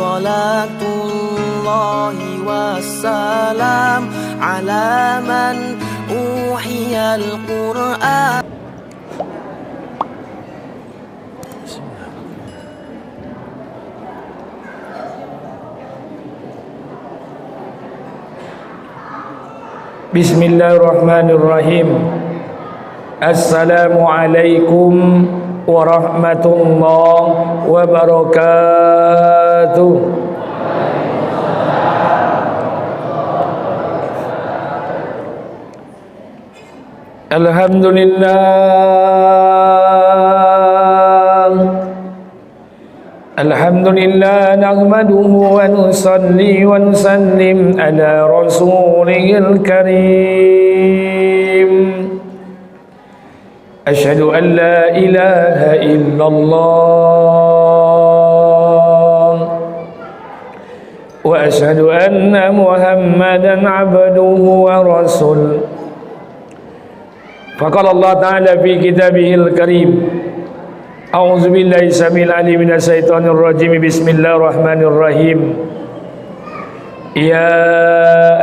salatullahi wassalam ala man uhiyal Qur'an. Bismillahirrahmanirrahim. Assalamualaikum warahmatullahi wabarakatuh. Alhamdulillah nahmaduhu wa nusalli wa nusallim ala rasulihil karim. Asyhadu an la ilaha illallah wa asyhadu anna Muhammadan abduhu wa rasul. Faqala Allah Ta'ala fi kitabihil karim. A'udzu billahi samil alim minas syaitonir rajim. Bismillahirrahmanirrahim. Ya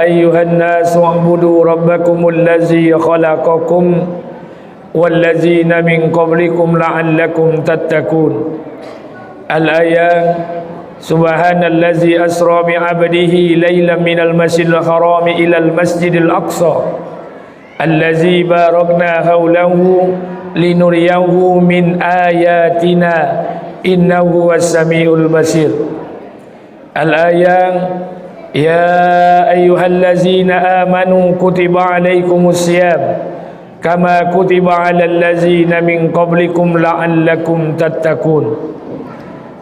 ayyuhan nasu u'budu rabbakumul ladzi khalaqakum walladzina min qablikum la'allakum tattaqun. Al-ayat. Subhanallazi asra bi 'abdihi lailan minal masjidil harami ilal masjidil aqsa allazi barakna haulahu linuriyahu min ayatina innahu was-sami'ul basir. Al-ayat. Ya ayyuhallazina amanu kutiba alaikumus syiyam kama kutiba alal ladzina min qablikum la'allakum tattaqun.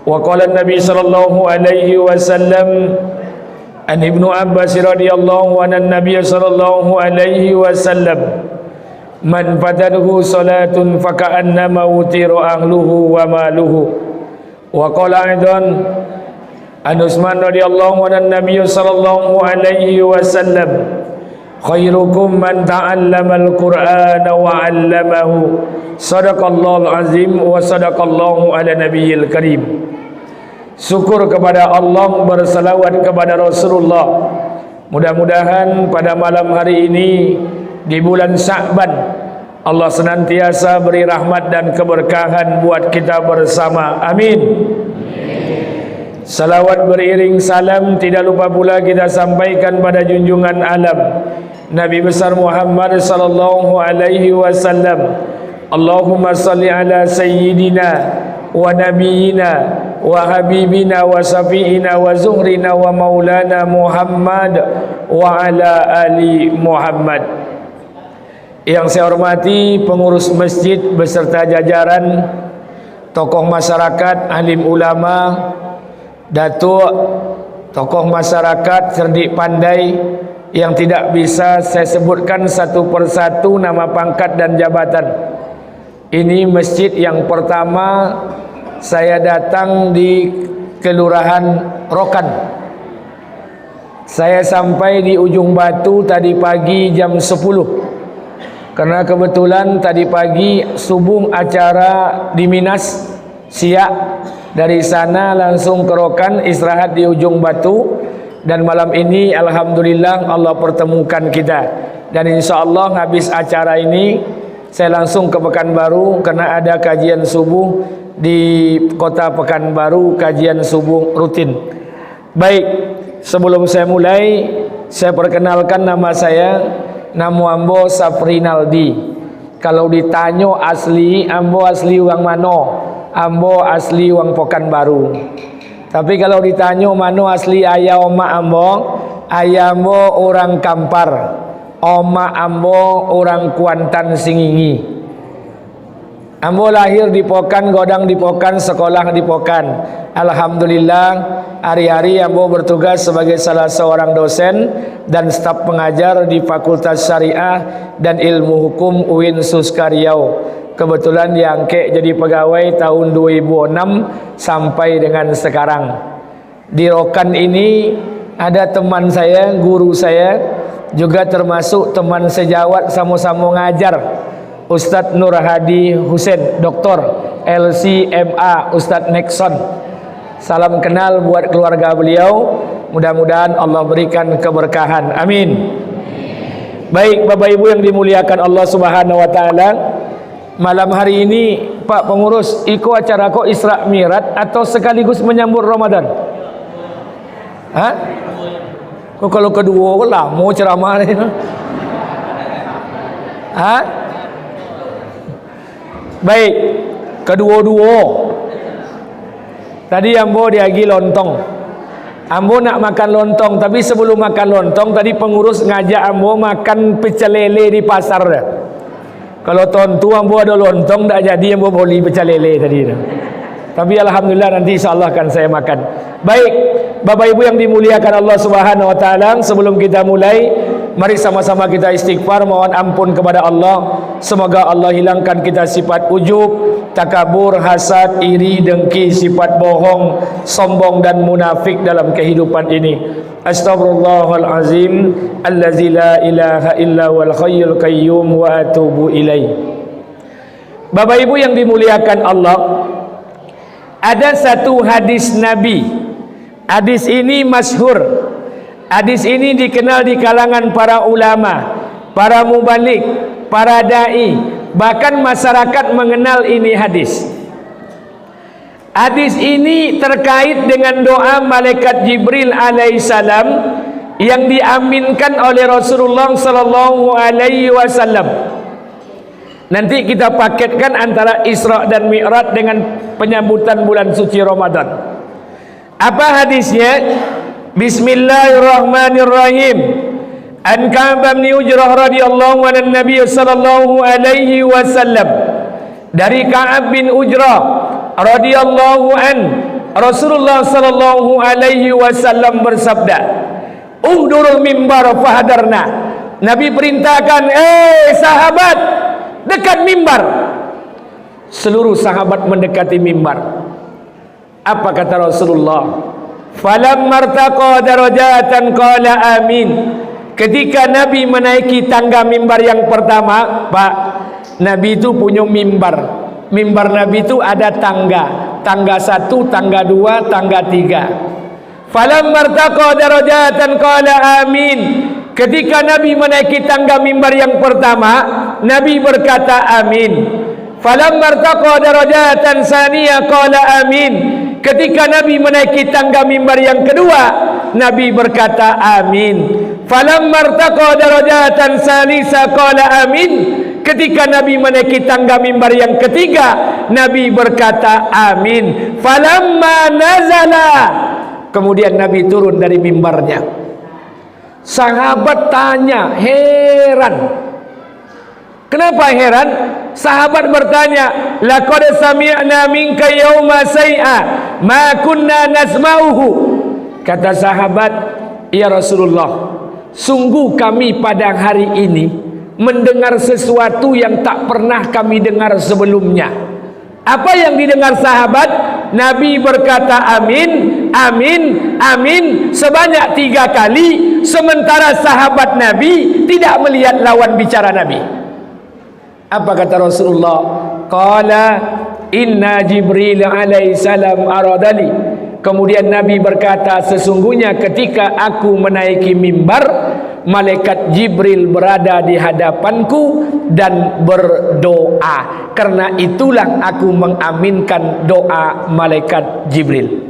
Wa qala an-nabi sallallahu alaihi wasallam an Ibnu Abbas radhiyallahu anhu an-nabiy sallallahu alaihi wasallam man fatahu salatun faka'annama utira ahluhu wa maluhu. Wa qala aidan an Utsman radhiyallahu anhu an-nabiy sallallahu alaihi wasallam khairukum man ta'allamal Qur'ana wa 'allamahu. Shadaqallahul azim wa sadaqallahu ala nabiyil karim. Syukur kepada Allah, bersalawat kepada Rasulullah. Mudah-mudahan pada malam hari ini di bulan Sya'ban Allah senantiasa beri rahmat dan keberkahan buat kita bersama. Amin. Salawat beriring salam tidak lupa pula kita sampaikan pada junjungan alam Nabi besar Muhammad sallallahu alaihi wasallam. Allahumma salli ala sayyidina wa nabiyina wa habibina wa safiina wa zuhrina wa maulana Muhammad wa ala ali Muhammad. Yang saya hormati pengurus masjid beserta jajaran, tokoh masyarakat, alim ulama, datuk, tokoh masyarakat cerdik pandai yang tidak bisa saya sebutkan satu persatu nama pangkat dan jabatan. Ini masjid yang pertama saya datang di Kelurahan Rokan. Saya sampai di Ujung Batu tadi pagi jam 10. Karena kebetulan tadi pagi subuh acara di Minas Siak. Dari sana langsung ke Rokan, istirahat di Ujung Batu. Dan malam ini alhamdulillah Allah pertemukan kita. Dan insya Allah habis acara ini saya langsung ke Pekanbaru karena ada kajian subuh di kota Pekanbaru, kajian subuh rutin. Baik, sebelum saya mulai, saya perkenalkan nama saya, nama ambo Safrinaldi. Kalau ditanya asli, ambo asli wang mano? Ambo asli wang Pekanbaru. Tapi kalau ditanya mano asli ayah oma ambo, ayah ambo orang Kampar, oma ambo orang Kuantan Singingi. Ambo lahir di Pokan, godang di Pokan, sekolah di Pokan. Alhamdulillah, hari-hari ambo bertugas sebagai salah seorang dosen dan staf pengajar di Fakultas Syariah dan Ilmu Hukum UIN Suskaryau. Kebetulan diangkat jadi pegawai tahun 2006 sampai dengan sekarang. Di Rokan ini ada teman saya, guru saya, juga termasuk teman sejawat sama-sama ngajar, Ustadz Nur Hadi Hussein, Doktor LCMA Ustadz Nexon. Salam kenal buat keluarga beliau. Mudah-mudahan Allah berikan keberkahan. Amin. Baik Bapak Ibu yang dimuliakan Allah Subhanahu wa taala, malam hari ini Pak Pengurus iko acara kok Isra Mi'raj atau sekaligus menyambut Ramadan? Hah? Kok kalau kedua lah mau ceramah ni? Hah? Baik, kedua-dua. Tadi ambo diagi lontong. Ambo nak makan lontong, tapi sebelum makan lontong tadi pengurus ngajak ambo makan pecel lele di pasar dah. Kalau tahun tu ambo ada lontong tak jadi ambo beli pecel lele tadi dah. Tapi alhamdulillah nanti insyaallah akan saya makan. Baik, Bapak Ibu yang dimuliakan Allah Subhanahu wa taala, sebelum kita mulai, mari sama-sama kita istighfar, mohon ampun kepada Allah. Semoga Allah hilangkan kita sifat ujub, takabur, hasad, iri, dengki, sifat bohong, sombong dan munafik dalam kehidupan ini. Astaghfirullahalazim allazi la ilaha illa wal hayyul qayyum wa atubu ilaih. Bapak Ibu yang dimuliakan Allah, ada satu hadis Nabi. Hadis ini masyhur. Hadis ini dikenal di kalangan para ulama, para mubalik, para dai, bahkan masyarakat mengenal ini hadis. Hadis ini terkait dengan doa malaikat Jibril alaihissalam yang diaminkan oleh Rasulullah sallallahu alaihi wasallam. Nanti kita paketkan antara Isra dan Mi'raj dengan penyambutan bulan suci Ramadan. Apa hadisnya? Bismillahirrahmanirrahim. An Ka'ab bin Ujrah radhiyallahu anhu Nabi sallallahu alaihi wasallam. Dari Ka'ab bin Ujrah radhiyallahu an, Rasulullah sallallahu alaihi wasallam bersabda, "Uhdurul mimbar fahadarna." Nabi perintahkan, sahabat, dekat mimbar. Seluruh sahabat mendekati mimbar. Apa kata Rasulullah? Falam martaqa darajatan qala amin. Ketika Nabi menaiki tangga mimbar yang pertama, Pak, Nabi itu punya mimbar. Mimbar Nabi itu ada tangga. Tangga 1, tangga 2, tangga 3. Falam martaqa darajatan qala amin. Ketika Nabi menaiki tangga mimbar yang pertama, Nabi berkata amin. Falam martaqa darajatan saniyah qala amin. Ketika Nabi menaiki tangga mimbar yang kedua, Nabi berkata amin. Falam martaqa darajatan salisa qala amin. Ketika Nabi menaiki tangga mimbar yang ketiga, Nabi berkata amin. Falamma nazala, kemudian Nabi turun dari mimbarnya. Sahabat tanya, heran. Kenapa heran? Sahabat bertanya, laqad sami'na minka yauma sai'a ma kunna nasma'uhu. Kata sahabat, ya Rasulullah, sungguh kami pada hari ini mendengar sesuatu yang tak pernah kami dengar sebelumnya. Apa yang didengar sahabat? Nabi berkata amin, amin, amin sebanyak 3 kali, sementara sahabat Nabi tidak melihat lawan bicara Nabi. Apa kata Rasulullah? Qala inna Jibril alaihissalam aradali. Kemudian Nabi berkata, sesungguhnya ketika aku menaiki mimbar, malaikat Jibril berada di hadapanku dan berdoa. Karena itulah aku mengaminkan doa malaikat Jibril.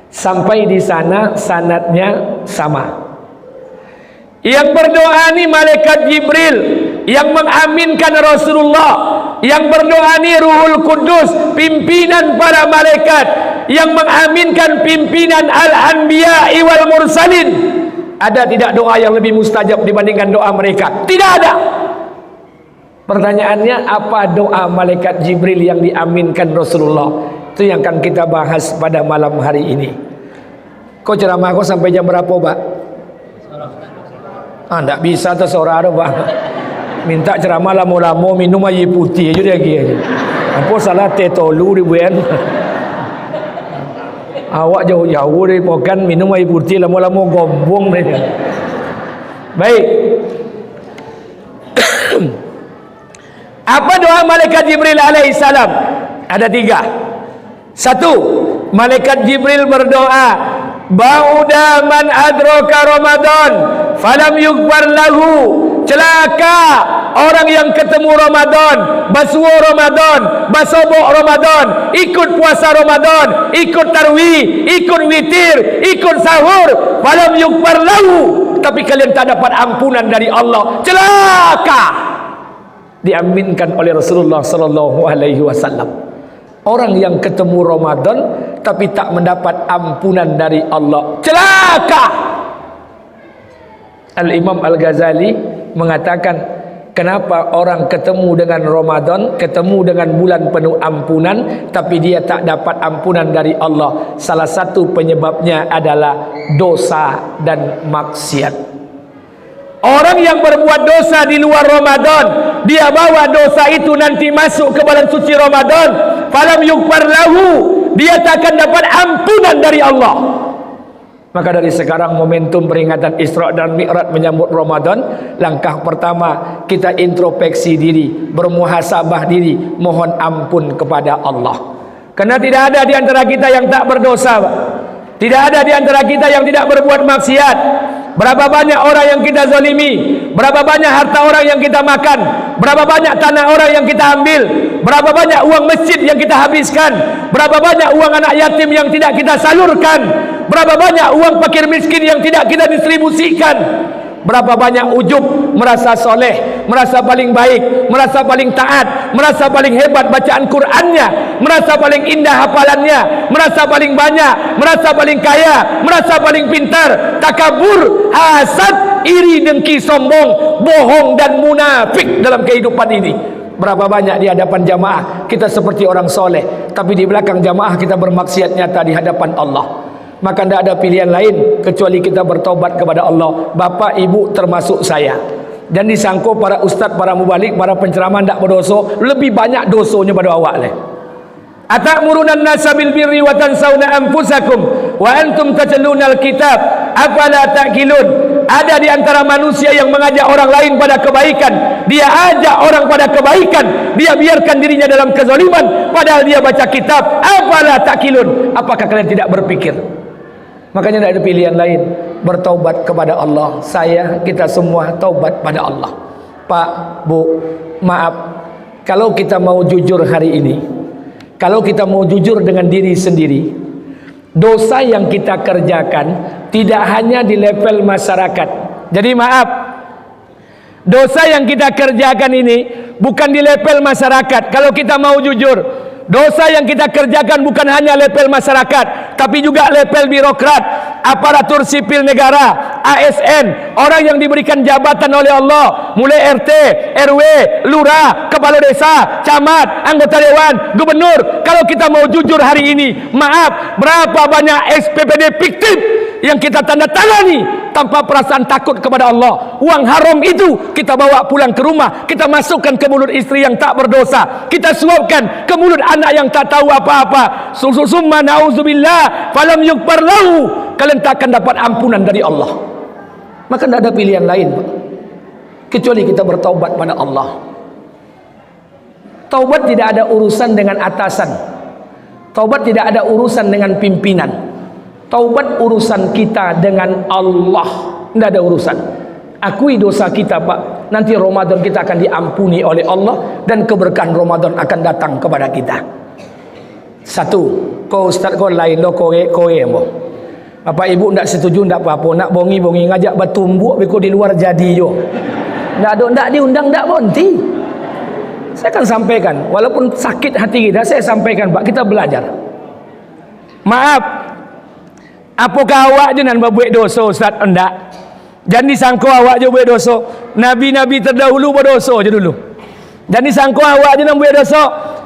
Sampai di sana sanadnya sama. Yang berdoa ni malaikat Jibril, yang mengaminkan Rasulullah, yang berdoa ni Ruhul Kudus, pimpinan para malaikat, yang mengaminkan pimpinan Al-Anbiya wal Mursalin. Ada tidak doa yang lebih mustajab dibandingkan doa mereka? Tidak ada. Pertanyaannya, apa doa malaikat Jibril yang diaminkan Rasulullah? Itu yang akan kita bahas pada malam hari ini. Kau ceramah kau sampai jam berapa, Pak? Tak bisa tersorang, Pak. Minta ceramah lama-lama, minum air putih aja dia lagi. Apa salah teh tolu di buan? Awak jauh-jauh dari pokan minum air putih lama-lama gombong dia. Baik. Apa doa malaikat Jibril alaihissalam? Ada 3. 1, malaikat Jibril berdoa, ba'uda man adraka Ramadan falam yughfar lahu. Celaka orang yang ketemu Ramadan, basuh Ramadan, basobok Ramadan, ikut puasa Ramadan, ikut tarwih, ikut witir, ikut sahur, falam yughfar lahu, tapi kalian tak dapat ampunan dari Allah. Celaka. Diaminkan oleh Rasulullah sallallahu alaihi wasallam. Orang yang ketemu Ramadan tapi tak mendapat ampunan dari Allah, celaka. Al-Imam Al-Ghazali mengatakan, kenapa orang ketemu dengan Ramadan, ketemu dengan bulan penuh ampunan, tapi dia tak dapat ampunan dari Allah? Salah satu penyebabnya adalah dosa dan maksiat. Orang yang berbuat dosa di luar Ramadan, dia bawa dosa itu nanti masuk ke bulan suci Ramadan, falam yughfar lahu, dia tak akan dapat ampunan dari Allah. Maka dari sekarang momentum peringatan Isra dan Mi'raj menyambut Ramadan, langkah pertama kita introspeksi diri, bermuhasabah diri, mohon ampun kepada Allah. Karena tidak ada di antara kita yang tak berdosa, tidak ada di antara kita yang tidak berbuat maksiat. Berapa banyak orang yang kita zalimi, berapa banyak harta orang yang kita makan, berapa banyak tanah orang yang kita ambil, berapa banyak uang masjid yang kita habiskan, berapa banyak uang anak yatim yang tidak kita salurkan, berapa banyak uang fakir miskin yang tidak kita distribusikan. Berapa banyak ujub, merasa soleh, merasa paling baik, merasa paling taat, merasa paling hebat bacaan Qur'annya, merasa paling indah hafalannya, merasa paling banyak, merasa paling kaya, merasa paling pintar. Takabur, hasad, iri, dengki, sombong, bohong dan munafik dalam kehidupan ini. Berapa banyak di hadapan jamaah kita seperti orang soleh, tapi di belakang jamaah kita bermaksiat nyata di hadapan Allah. Maka tidak ada pilihan lain kecuali kita bertaubat kepada Allah. Bapak ibu termasuk saya. Dan disangka para ustaz, para mubalik, para penceramah tidak berdosa, lebih banyak dosanya pada awak leh. Atamuruna an-nasa bil birri wa tansawna anfusakum wa antum tatluna al-kitab afala ta'qilun. Ada di antara manusia yang mengajak orang lain pada kebaikan, dia ajak orang pada kebaikan, dia biarkan dirinya dalam kezaliman padahal dia baca kitab. Afala ta'qilun. Apakah kalian tidak berpikir? Makanya tidak ada pilihan lain, bertaubat kepada Allah. Saya, kita semua taubat pada Allah. Pak, Bu, maaf, kalau kita mau jujur hari ini, kalau kita mau jujur dengan diri sendiri, dosa yang kita kerjakan tidak hanya di level masyarakat. Jadi maaf, dosa yang kita kerjakan ini bukan di level masyarakat. Kalau kita mau jujur, dosa yang kita kerjakan bukan hanya level masyarakat, tapi juga level birokrat, aparatur sipil negara, ASN, orang yang diberikan jabatan oleh Allah, mulai RT, RW, lurah, kepala desa, camat, anggota dewan, gubernur. Kalau kita mau jujur hari ini, maaf, berapa banyak SPPD fiktif yang kita tanda tangani tanpa perasaan takut kepada Allah. Uang haram itu kita bawa pulang ke rumah, kita masukkan ke mulut istri yang tak berdosa, kita suapkan ke mulut anak yang tak tahu apa-apa. Summa na'udzubillah falam yughfar lahu. Kalian tak akan dapat ampunan dari Allah. Maka tidak ada pilihan lain, Pak, kecuali kita bertaubat pada Allah. Taubat tidak ada urusan dengan atasan, taubat tidak ada urusan dengan pimpinan. Taubat urusan kita dengan Allah. Tidak ada urusan. Akui dosa kita, Pak. Nanti Ramadan kita akan diampuni oleh Allah dan keberkahan Ramadan akan datang kepada kita. Satu, kau ustaz kau lain lo kowe mo. Bapak ibu tidak setuju tidak apa-apa. Nak bongi-bongi ngajak bertumbuk beko di luar jadi yo. Tidak diundang tidak bonti. Saya akan sampaikan, walaupun sakit hati kita, saya sampaikan, Pak, kita belajar. Maaf, apakah awak je nan berbuat dosa, Ustaz? Enggak. Jangan disangka awak je buat dosa. Nabi-nabi terdahulu berdosa je dulu. Jangan disangka awak je nan buat dosa.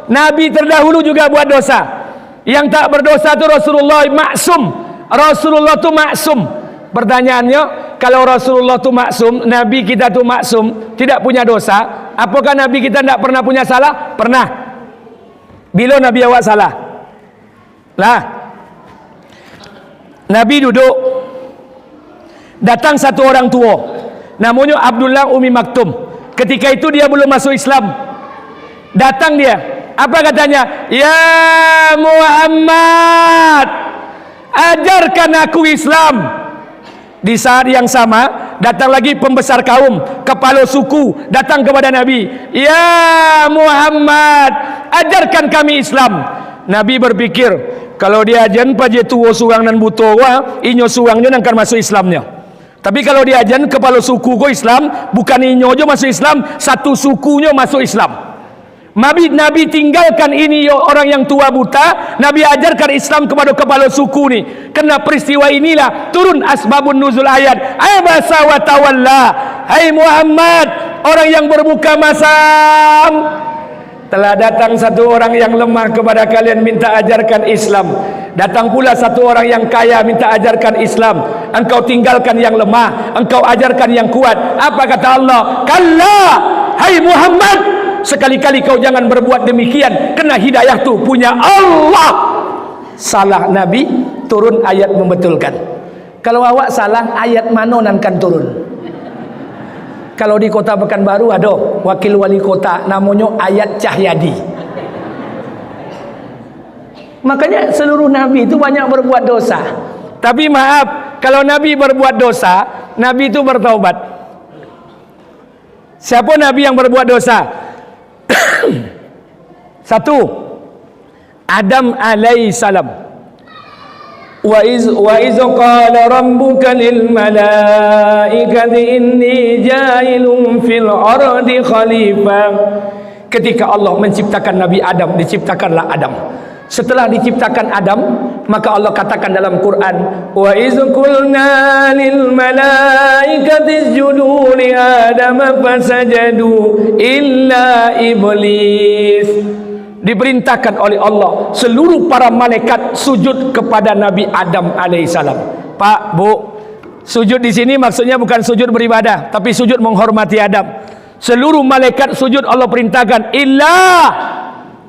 Nabi terdahulu juga buat dosa. Yang tak berdosa tu Rasulullah maksum. Rasulullah tu maksum. Pertanyaannya, kalau Rasulullah tu maksum, Nabi kita tu maksum, tidak punya dosa, apakah Nabi kita tidak pernah punya salah? Pernah. Bila Nabi awak salah? Lah, Nabi duduk, datang satu orang tua, namanya Abdullah Umi Maktum. Ketika itu dia belum masuk Islam. Datang dia, Apa katanya? Ya Muhammad, ajarkan aku Islam. Di saat yang sama datang lagi pembesar kaum, kepala suku datang kepada Nabi. Ya Muhammad, ajarkan kami Islam. Nabi berpikir, kalau dia ajan paje tuwo surang dan buto wa, inyo surangnya akan masuk Islamnya. Tapi kalau dia ajan kepala suku go Islam, bukan inyo aja masuk Islam, satu sukunya masuk Islam. Nabi tinggalkan ini orang yang tua buta. Nabi ajarkan Islam kepada kepala suku ni. Kena peristiwa inilah turun asbabun nuzul ayat. Abasa wa tawalla. Hai Muhammad, orang yang bermuka masam, telah datang satu orang yang lemah kepada kalian, minta ajarkan Islam. Datang pula satu orang yang kaya, minta ajarkan Islam. Engkau tinggalkan yang lemah, engkau ajarkan yang kuat. Apa kata Allah? Kalla, hai Muhammad, sekali-kali kau jangan berbuat demikian, kena hidayah tu punya Allah. Salah Nabi, turun ayat membetulkan. Kalau awak salah, ayat mana nankan turun? Kalau di Kota Pekanbaru ada wakil wali kota namanya Ayat Cahyadi. Makanya seluruh Nabi itu banyak berbuat dosa. Tapi maaf, kalau Nabi berbuat dosa, Nabi itu bertaubat. Siapa Nabi yang berbuat dosa? Satu, Adam alaihissalam. Wa iz qala rabbuka lil malaikati inni ja'ilun fil ardi khalifah. Ketika Allah menciptakan Nabi Adam, diciptakanlah Adam. Setelah diciptakan Adam, maka Allah katakan dalam Quran, wa iz qulna lil malaikati isjudu li Adam fasajadu illa iblis. Diperintahkan oleh Allah seluruh para malaikat sujud kepada Nabi Adam alaihissalam. Pak, Bu, sujud di sini maksudnya bukan sujud beribadah, tapi sujud menghormati Adam. Seluruh malaikat sujud, Allah perintahkan, illa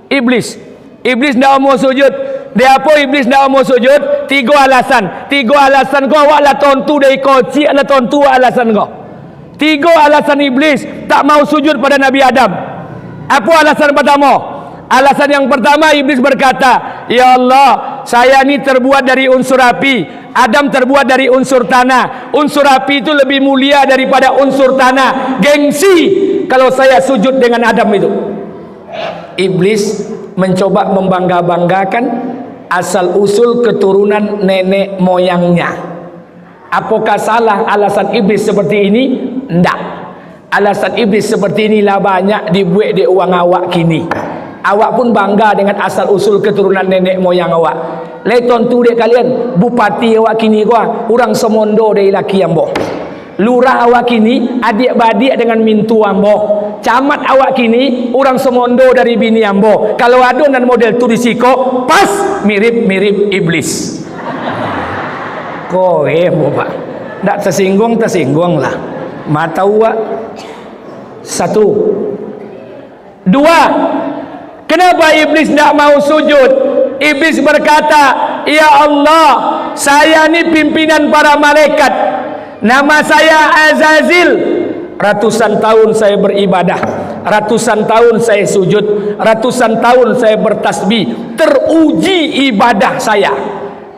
iblis. Iblis tidak mau sujud. Dia apa iblis tidak mau sujud? Tiga alasan. Tiga alasan kau awak lah tontu dari koci lah tontu alasan kau. Tiga alasan iblis tak mau sujud pada Nabi Adam. Apa alasan pertama? Alasan yang pertama, iblis berkata, ya Allah, saya ni terbuat dari unsur api, Adam terbuat dari unsur tanah. Unsur api itu lebih mulia daripada unsur tanah. Gengsi kalau saya sujud dengan Adam itu. Iblis mencoba membangga-banggakan asal usul keturunan nenek moyangnya. Apakah salah alasan iblis seperti ini? Tidak. Alasan iblis seperti inilah banyak dibuat di uang awak kini. Awak pun bangga dengan asal usul keturunan nenek moyang awak. Leton tu dek kalian, bupati awak kini gua, orang semondo dari laki ambo. Lurah awak kini adik-beradik dengan mintu ambo. Camat awak kini orang semondo dari bini ambo. Kalau adonan model tu disiko, pas mirip-mirip iblis. Kau Pak. Tak tersinggung lah. Mata awak. Satu. Dua. Kenapa iblis tidak mau sujud? Iblis berkata, ya Allah, saya ni pimpinan para malaikat. Nama saya Azazil. Ratusan tahun saya beribadah, ratusan tahun saya sujud, ratusan tahun saya bertasbih. Teruji ibadah saya.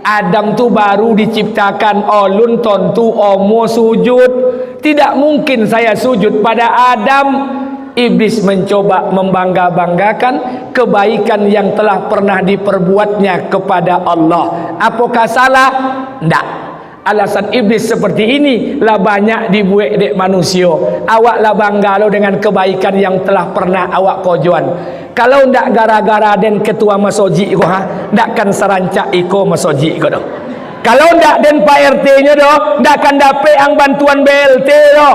Adam tu baru diciptakan, olun tontu omo sujud. Tidak mungkin saya sujud pada Adam. Iblis mencoba membangga-banggakan kebaikan yang telah pernah diperbuatnya kepada Allah. Apakah salah? Tidak. Alasan iblis seperti ini lah banyak dibuat dek manusia. Awak lah bangga lo dengan kebaikan yang telah pernah awak kojuan. Kalau ndak gara-gara den ketua masoji ko ha, ndakkan serancak iko masoji ko do. Kalau ndak den Pak RT-nya do, ndakkan dapat ang bantuan BLT do.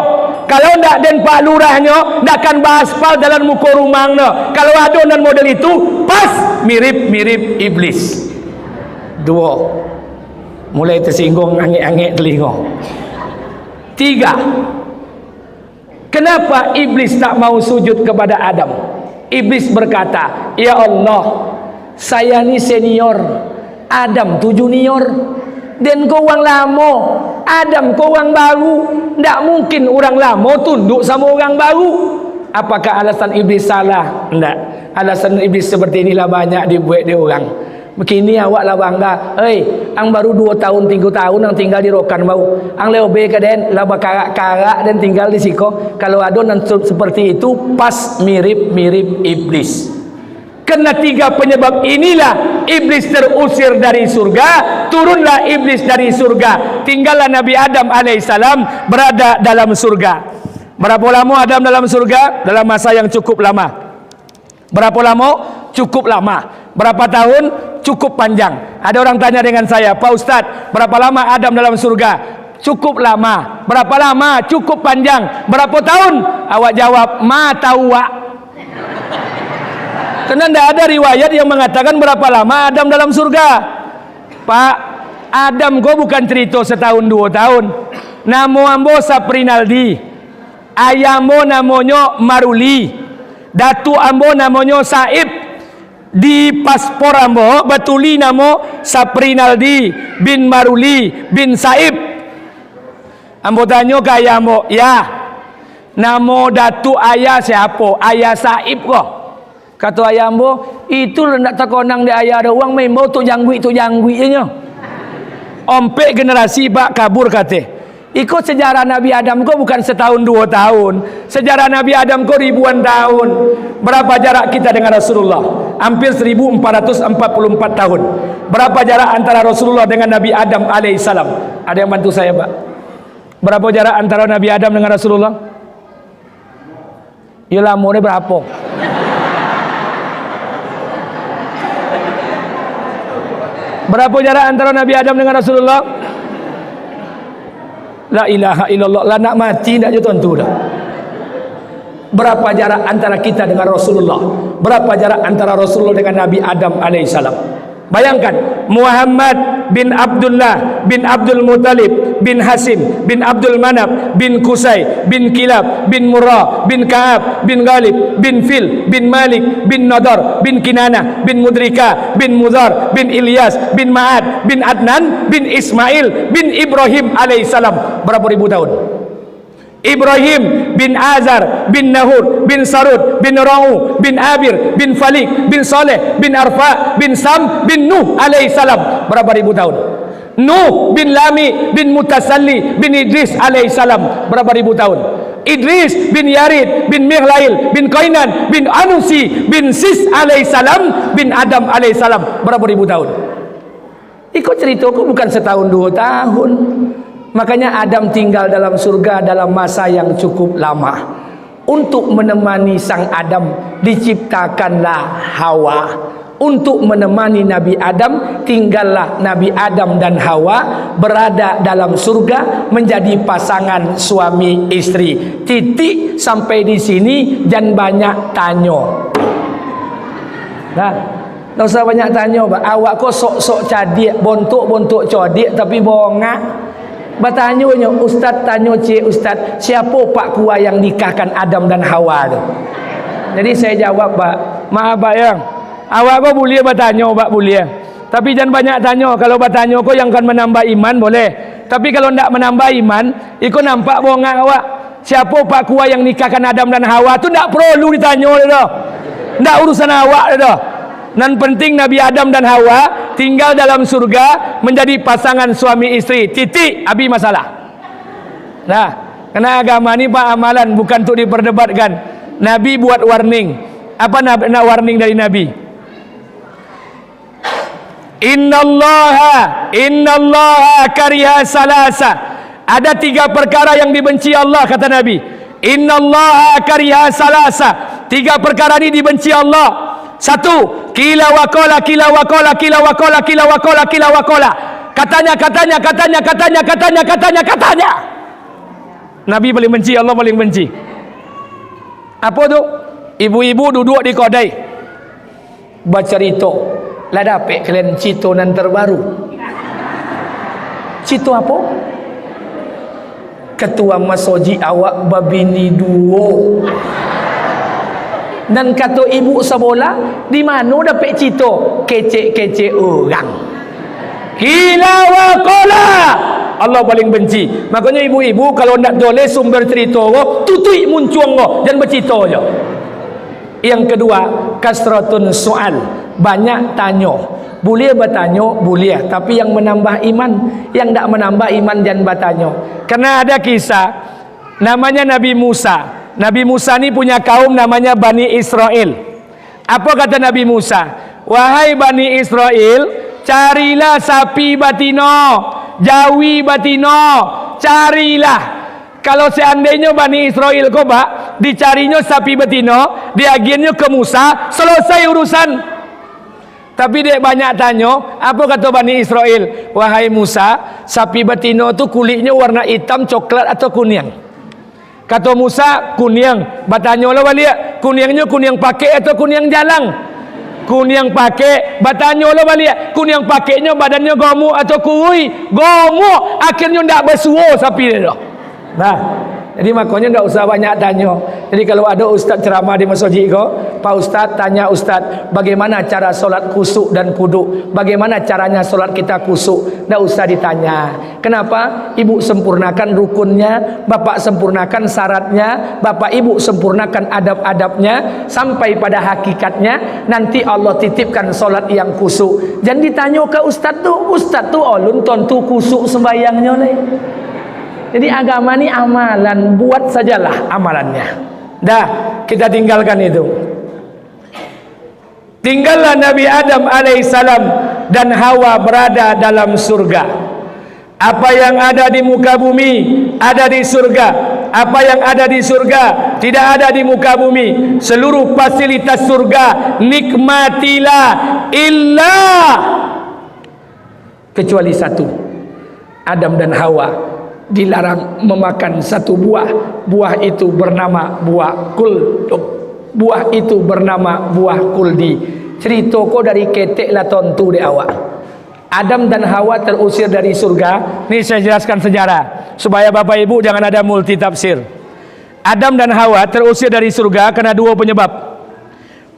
Kalau ndak den Pak Lurahnya, ndakkan baspal dalam muka rumah no. Kalau adonan model itu, pas mirip-mirip iblis. Dua. Mulai tersinggung angin-angin telinga. Tiga. Kenapa iblis tak mau sujud kepada Adam? Iblis berkata, ya Allah, saya ni senior, Adam tu junior, dan kau orang lama, Adam kau orang baru. Tak mungkin orang lama tunduk sama orang baru. Apakah alasan iblis salah? Tidak. Alasan iblis seperti inilah banyak dibuat di orang. Begini awak lah bangga. Ang baru 2 tahun 3 tahun ang tinggal di Rokan mau. Ang leobe kaden lah bakarak-karak dan tinggal di siko. Kalau ada nan seperti itu pas mirip-mirip iblis. Karena 3 penyebab inilah iblis terusir dari surga, turunlah iblis dari surga, tinggallah Nabi Adam alaihissalam berada dalam surga. Berapa lama Adam dalam surga? Dalam masa yang cukup lama. Berapa lama? Cukup lama. Berapa tahun? Cukup panjang. Ada orang tanya dengan saya, Pak Ustadz, berapa lama Adam dalam surga? Cukup lama. Berapa lama? Cukup panjang. Berapa tahun? Awak jawab, ma tahu wak. Karena tidak ada riwayat yang mengatakan berapa lama Adam dalam surga. Pak, Adam kau bukan cerita setahun 2 tahun. Namo ambo Saprinaldi, ayamo namanya Maruli, datu ambo namanya Saib, di paspor ambo betuli namo Saprinaldi bin Maruli bin Saib. Ambo tanya ke ayamo, ya namo datu ayah siapa? Ayah Saib kok. Kata ayah ambo, itu nak terkonang di ayah ada uang membo tu janggui nya. Ompek generasi bak kabur kate. Ikut sejarah Nabi Adam kau bukan setahun 2 tahun. Sejarah Nabi Adam kau ribuan tahun. Berapa jarak kita dengan Rasulullah? Hampir 1444 tahun. Berapa jarak antara Rasulullah dengan Nabi Adam alaihissalam? Ada yang bantu saya, Pak? Berapa jarak antara Nabi Adam dengan Rasulullah? Ya lama ni berapa? Berapa jarak antara Nabi Adam dengan Rasulullah? La ilaha illallah, lah nak mati tak je tentu dah. Berapa jarak antara kita dengan Rasulullah? Berapa jarak antara Rasulullah dengan Nabi Adam alaihissalam? Bayangkan, Muhammad bin Abdullah bin Abdul Muttalib bin Hasim bin Abdul Manaf bin Qusay bin Kilab bin Murrah bin Ka'ab bin Ghalib bin Fil bin Malik bin Nadar bin Kinanah bin Mudrika bin Mudhar bin Ilyas bin Ma'ad bin Adnan bin Ismail bin Ibrahim alaihissalam. Berapa ribu tahun? Ibrahim bin Azar bin Nahur bin Sarud bin Ra'u bin Abir bin Falik bin Saleh bin Arfa bin Sam bin Nuh alaihissalam. Berapa ribu tahun? Nuh bin Lami bin Mutasalli bin Idris alaihissalam. Berapa ribu tahun? Idris bin Yarid bin Mihlail bin Qainan bin Anusi bin Sis alaihissalam bin Adam alaihissalam. Berapa ribu tahun? Ikut ceritaku bukan setahun 2 tahun. Makanya Adam tinggal dalam surga dalam masa yang cukup lama. Untuk menemani sang Adam diciptakanlah Hawa. Untuk menemani Nabi Adam tinggallah Nabi Adam dan Hawa berada dalam surga menjadi pasangan suami istri. Titik sampai di sini, jangan banyak tanya. Nah, tak usah banyak tanya. Awak kok sok-sok cadik, bontok-bontok cadik tapi bongak. Bertanya, Ustaz tanya cik Ustaz, siapa Pak Kuah yang nikahkan Adam dan Hawa tu? Jadi saya jawab, Pak, maaf Pak yang, awak kau boleh bertanya, Pak boleh. Tapi jangan banyak tanya. Kalau bertanya kau yang akan menambah iman boleh. Tapi kalau tidak menambah iman, ikut nampak bongak awak. Siapa Pak Kuah yang nikahkan Adam dan Hawa tu tidak perlu ditanya dah. Tidak urusan awak dah. Dan penting Nabi Adam dan Hawa tinggal dalam surga menjadi pasangan suami istri. Titik, habis masalah. Nah, karena agama ni Pak amalan, bukan untuk diperdebatkan. Nabi buat warning. Apa nak warning dari Nabi? Innallaha kariha salasa. Ada 3 perkara yang dibenci Allah, kata Nabi. Innallaha kariha salasa. 3 perkara ini dibenci Allah. 1, kila wakola, kila wakola, kila wakola, kila wakola, kila wakola. Katanya. Nabi paling benci, Allah paling benci. Apa tu? Ibu-ibu duduk di kedai bercerita, lah dapat kalian cerita nan terbaru. Cerita apa? Ketua masoji awak babini 2. Dan kata ibu sebelah, di mana dapat cerita kecek-kecek orang. Kila wa qala. Allah paling benci. Makanya ibu-ibu kalau nak boleh sumber cerita, tutui muncuang, jangan bercerita je. Yang kedua, kasratun soal, banyak tanya. Boleh bertanya, boleh, tapi yang menambah iman, yang tak menambah iman jangan bertanya. Karena ada kisah namanya Nabi Musa. Nabi Musa ni punya kaum namanya Bani Israel. Apa kata Nabi Musa? Wahai Bani Israel, carilah sapi batino, jawi batino, carilah. Kalau seandainya Bani Israel kobak, dicarinya sapi batino, diagiannya ke Musa, selesai urusan. Tapi dia banyak tanya, apa kata Bani Israel? Wahai Musa, sapi batino tu kulitnya warna hitam, coklat atau kuning? Kata Musa, kuning. Bertanya lah balik, kuningnya kuning pakai atau kuning jalang? Kuning pakai. Bertanya lah balik, kuning pakainya badannya gemuk atau kui? Gemuk. Akhirnya tak bersuara sapi dia dah. Nah, jadi makanya tak usah banyak tanya. Jadi kalau ada ustaz ceramah di masjid kau, Pak Ustaz tanya Ustaz, bagaimana cara solat kusuk dan kuduk? Bagaimana caranya solat kita kusuk? Tak usah ditanya. Kenapa? Ibu sempurnakan rukunnya, bapak sempurnakan syaratnya, bapak ibu sempurnakan adab-adabnya, sampai pada hakikatnya nanti Allah titipkan solat yang kusuk. Jangan ditanya ke ustaz tu ulun tentu kusuk sembayangnya ni. Jadi agama ni amalan, buat sajalah amalannya. Dah, kita tinggalkan itu. Tinggallah Nabi Adam alaihissalam dan Hawa berada dalam surga. Apa yang ada di muka bumi ada di surga. Apa yang ada di surga tidak ada di muka bumi. Seluruh fasilitas surga nikmatilah illa kecuali satu. Adam dan Hawa dilarang memakan satu buah. Buah itu bernama buah kuldub. Buah itu bernama buah kuldi. Cerita ko dari ketek lah tontu di awak. Adam dan Hawa terusir dari surga. Ini saya jelaskan sejarah supaya bapak ibu jangan ada multi tafsir. Adam dan Hawa terusir dari surga karena dua penyebab.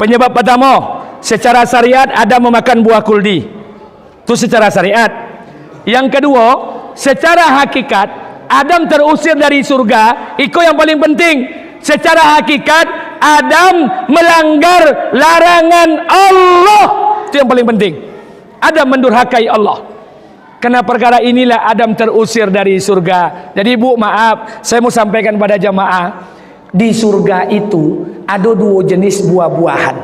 Penyebab pertama, secara syariat Adam memakan buah kuldi. Itu secara syariat. Yang kedua, secara hakikat Adam terusir dari surga. Itu yang paling penting. Secara hakikat Adam melanggar larangan Allah. Itu yang paling penting. Adam mendurhakai Allah. Karena perkara inilah Adam terusir dari surga. Jadi bu, maaf, saya mau sampaikan pada jamaah, di surga itu ada dua jenis buah-buahan.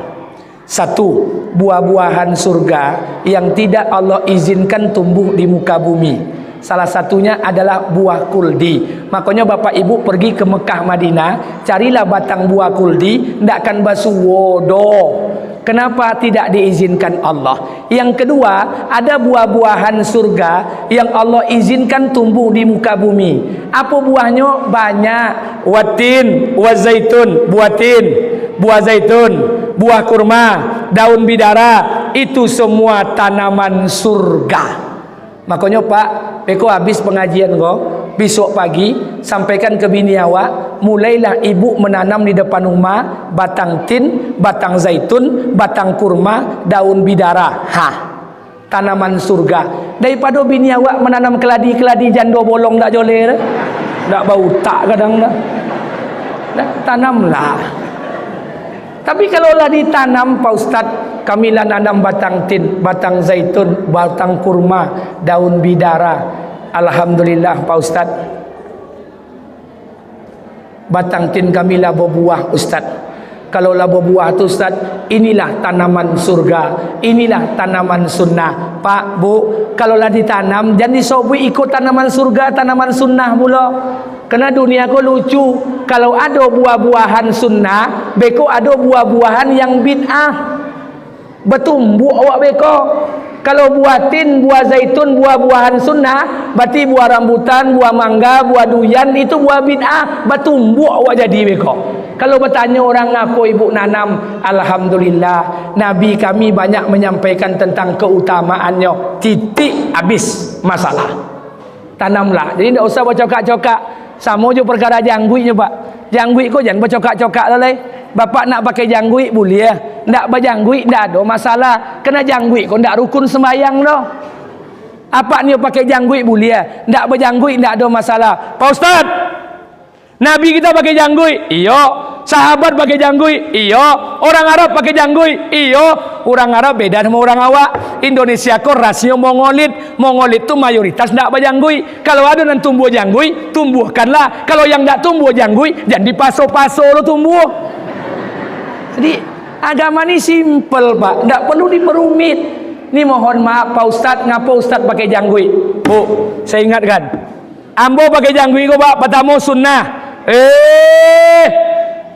Satu, buah-buahan surga yang tidak Allah izinkan tumbuh di muka bumi. Salah satunya adalah buah kuldi. Makanya bapak ibu pergi ke Mekah Madinah, carilah batang buah kuldi, tidak akan basuh wodoh. Kenapa tidak diizinkan Allah? Yang kedua, ada buah-buahan surga yang Allah izinkan tumbuh di muka bumi. Apa buahnya? Banyak. Watin, wazaitun, buatin, buah zaitun, buah kurma, daun bidara, itu semua tanaman surga. Makanya Pak, beko habis pengajian kau, besok pagi sampaikan ke bini awak, mulailah ibu menanam di depan rumah batang tin, batang zaitun, batang kurma, daun bidara. Tanaman surga. Daripada bini awak menanam keladi-keladi jando bolong tak joleh, tak bau tak kadang dah. Tanamlah. Tapi kalaulah ditanam Pak Ustaz, kamilah nanam batang tin, batang zaitun, batang kurma, daun bidara. Alhamdulillah Pak Ustaz, batang tin kamilah berbuah Ustaz. Kalaulah berbuah tu Ustaz, inilah tanaman surga, inilah tanaman sunnah. Pak, Bu, kalaulah ditanam jangan disobui ikut tanaman surga, tanaman sunnah pula. Karena dunia ko lucu. Kalau ada buah-buahan sunnah, beko ada buah-buahan yang bid'ah. Bertumbuh awak beko. Kalau buah tin, buah zaitun, buah-buahan sunnah, berarti buah rambutan, buah mangga, buah duyan, itu buah bid'ah. Bertumbuh awak jadi beko. Kalau bertanya orang apa ibu nanam, alhamdulillah Nabi kami banyak menyampaikan tentang keutamaannya. Titik, habis masalah. Tanamlah. Jadi tidak usah bercokak-cokak. Sama je perkara jangguiknya Pak. Jangguik kau jangan bercokak-cokak lah. Bapak nak pakai jangguik boleh. Tak berjangguik tak ada masalah. Kena jangguik kau tak rukun sembahyang dah. Apa ni pakai jangguik boleh. Tak berjangguik tak ada masalah. Pak Ustaz, Nabi kita pakai jangguik. Iya. Sahabat pakai janggui? Iya. Orang Arab pakai janggui? Iya. Orang Arab beda sama orang awak. Indonesia kok rasio Mongolit. Mongolit tuh mayoritas ndak berjanggui. Kalau ada yang tumbuh janggui, tumbuhkanlah. Kalau yang ndak tumbuh janggui, jangan dipaso-paso lo tumbuh. Jadi agama ini simple, Pak, ndak perlu diperumit. Ini mohon maaf Pak Ustadz, ngapa Ustadz pakai janggui? Bu, saya ingatkan, ambo pakai janggui kok Pak, pertama sunnah.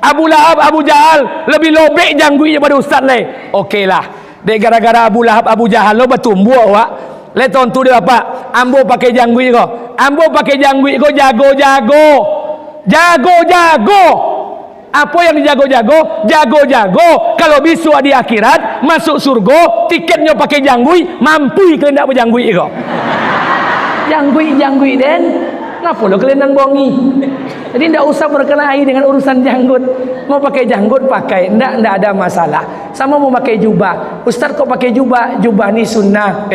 Abu Lahab, Abu Jahal lebih lobek janggui daripada Ustadz le. Okey lah, dek gara-gara Abu Lahab, Abu Jahal lo bertumbuh Pak. Le tontu dia apa? Ambo pakai janggui kok. Ambo pakai janggui kok jago-jago. Jago-jago. Apa yang dijago-jago? Jago-jago. Kalau besok di akhirat masuk surga, tiketnya pakai janggui, mampu kalian tak berjanggui kok. Janggui den. Ngapa lo kalian bongi? Jadi tidak usah berkelahi dengan urusan janggut. Mau pakai janggut pakai, tidak ada masalah. Sama mau pakai jubah. Ustaz kok pakai jubah? Jubah ni sunnah.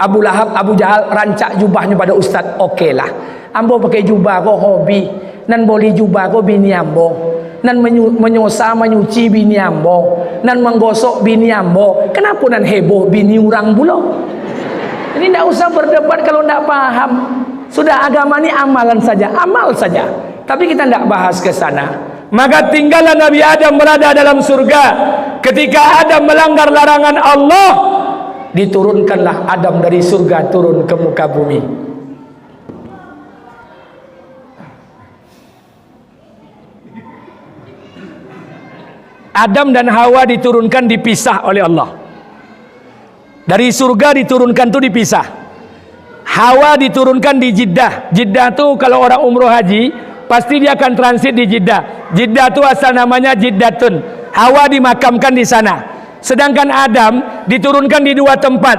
Abu Lahab, Abu Jahal rancak jubahnya pada Ustaz. Okey lah. Ambo pakai jubah kok hobi. Nan boleh jubah kok bini ambo. Nan menyosa menyuci bini ambo. Nan menggosok bini ambo. Kenapa nan heboh bini orang pula? Jadi tidak usah berdebat kalau tidak paham. Sudah agama ini amalan saja, amal saja. Tapi kita tidak bahas ke sana. Maka tinggallah Nabi Adam berada dalam surga. Ketika Adam melanggar larangan Allah, diturunkanlah Adam dari surga turun ke muka bumi. Adam dan Hawa diturunkan dipisah oleh Allah. Dari surga diturunkan itu dipisah. Hawa diturunkan di Jeddah. Jeddah tu kalau orang umroh haji pasti dia akan transit di Jeddah. Jeddah tu asal namanya Jeddatun. Hawa dimakamkan di sana. Sedangkan Adam diturunkan di dua tempat.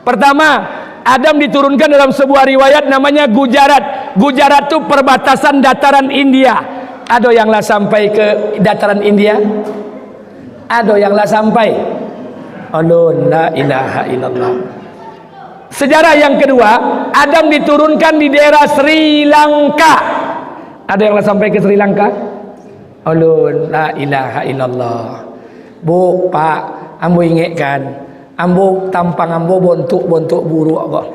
Pertama, Adam diturunkan dalam sebuah riwayat namanya Gujarat. Gujarat tu perbatasan dataran India. Ada yang lah sampai ke dataran India? Ada yang lah sampai? Allah, la ilaha illallah. Sejarah yang kedua, Adam diturunkan di daerah Sri Lanka. Ada yang lah sampai ke Sri Lanka? Allah, la ilaha illallah. Bu, Pak, ambo ingatkan, ambo tampang ambo bontuk buruk kok.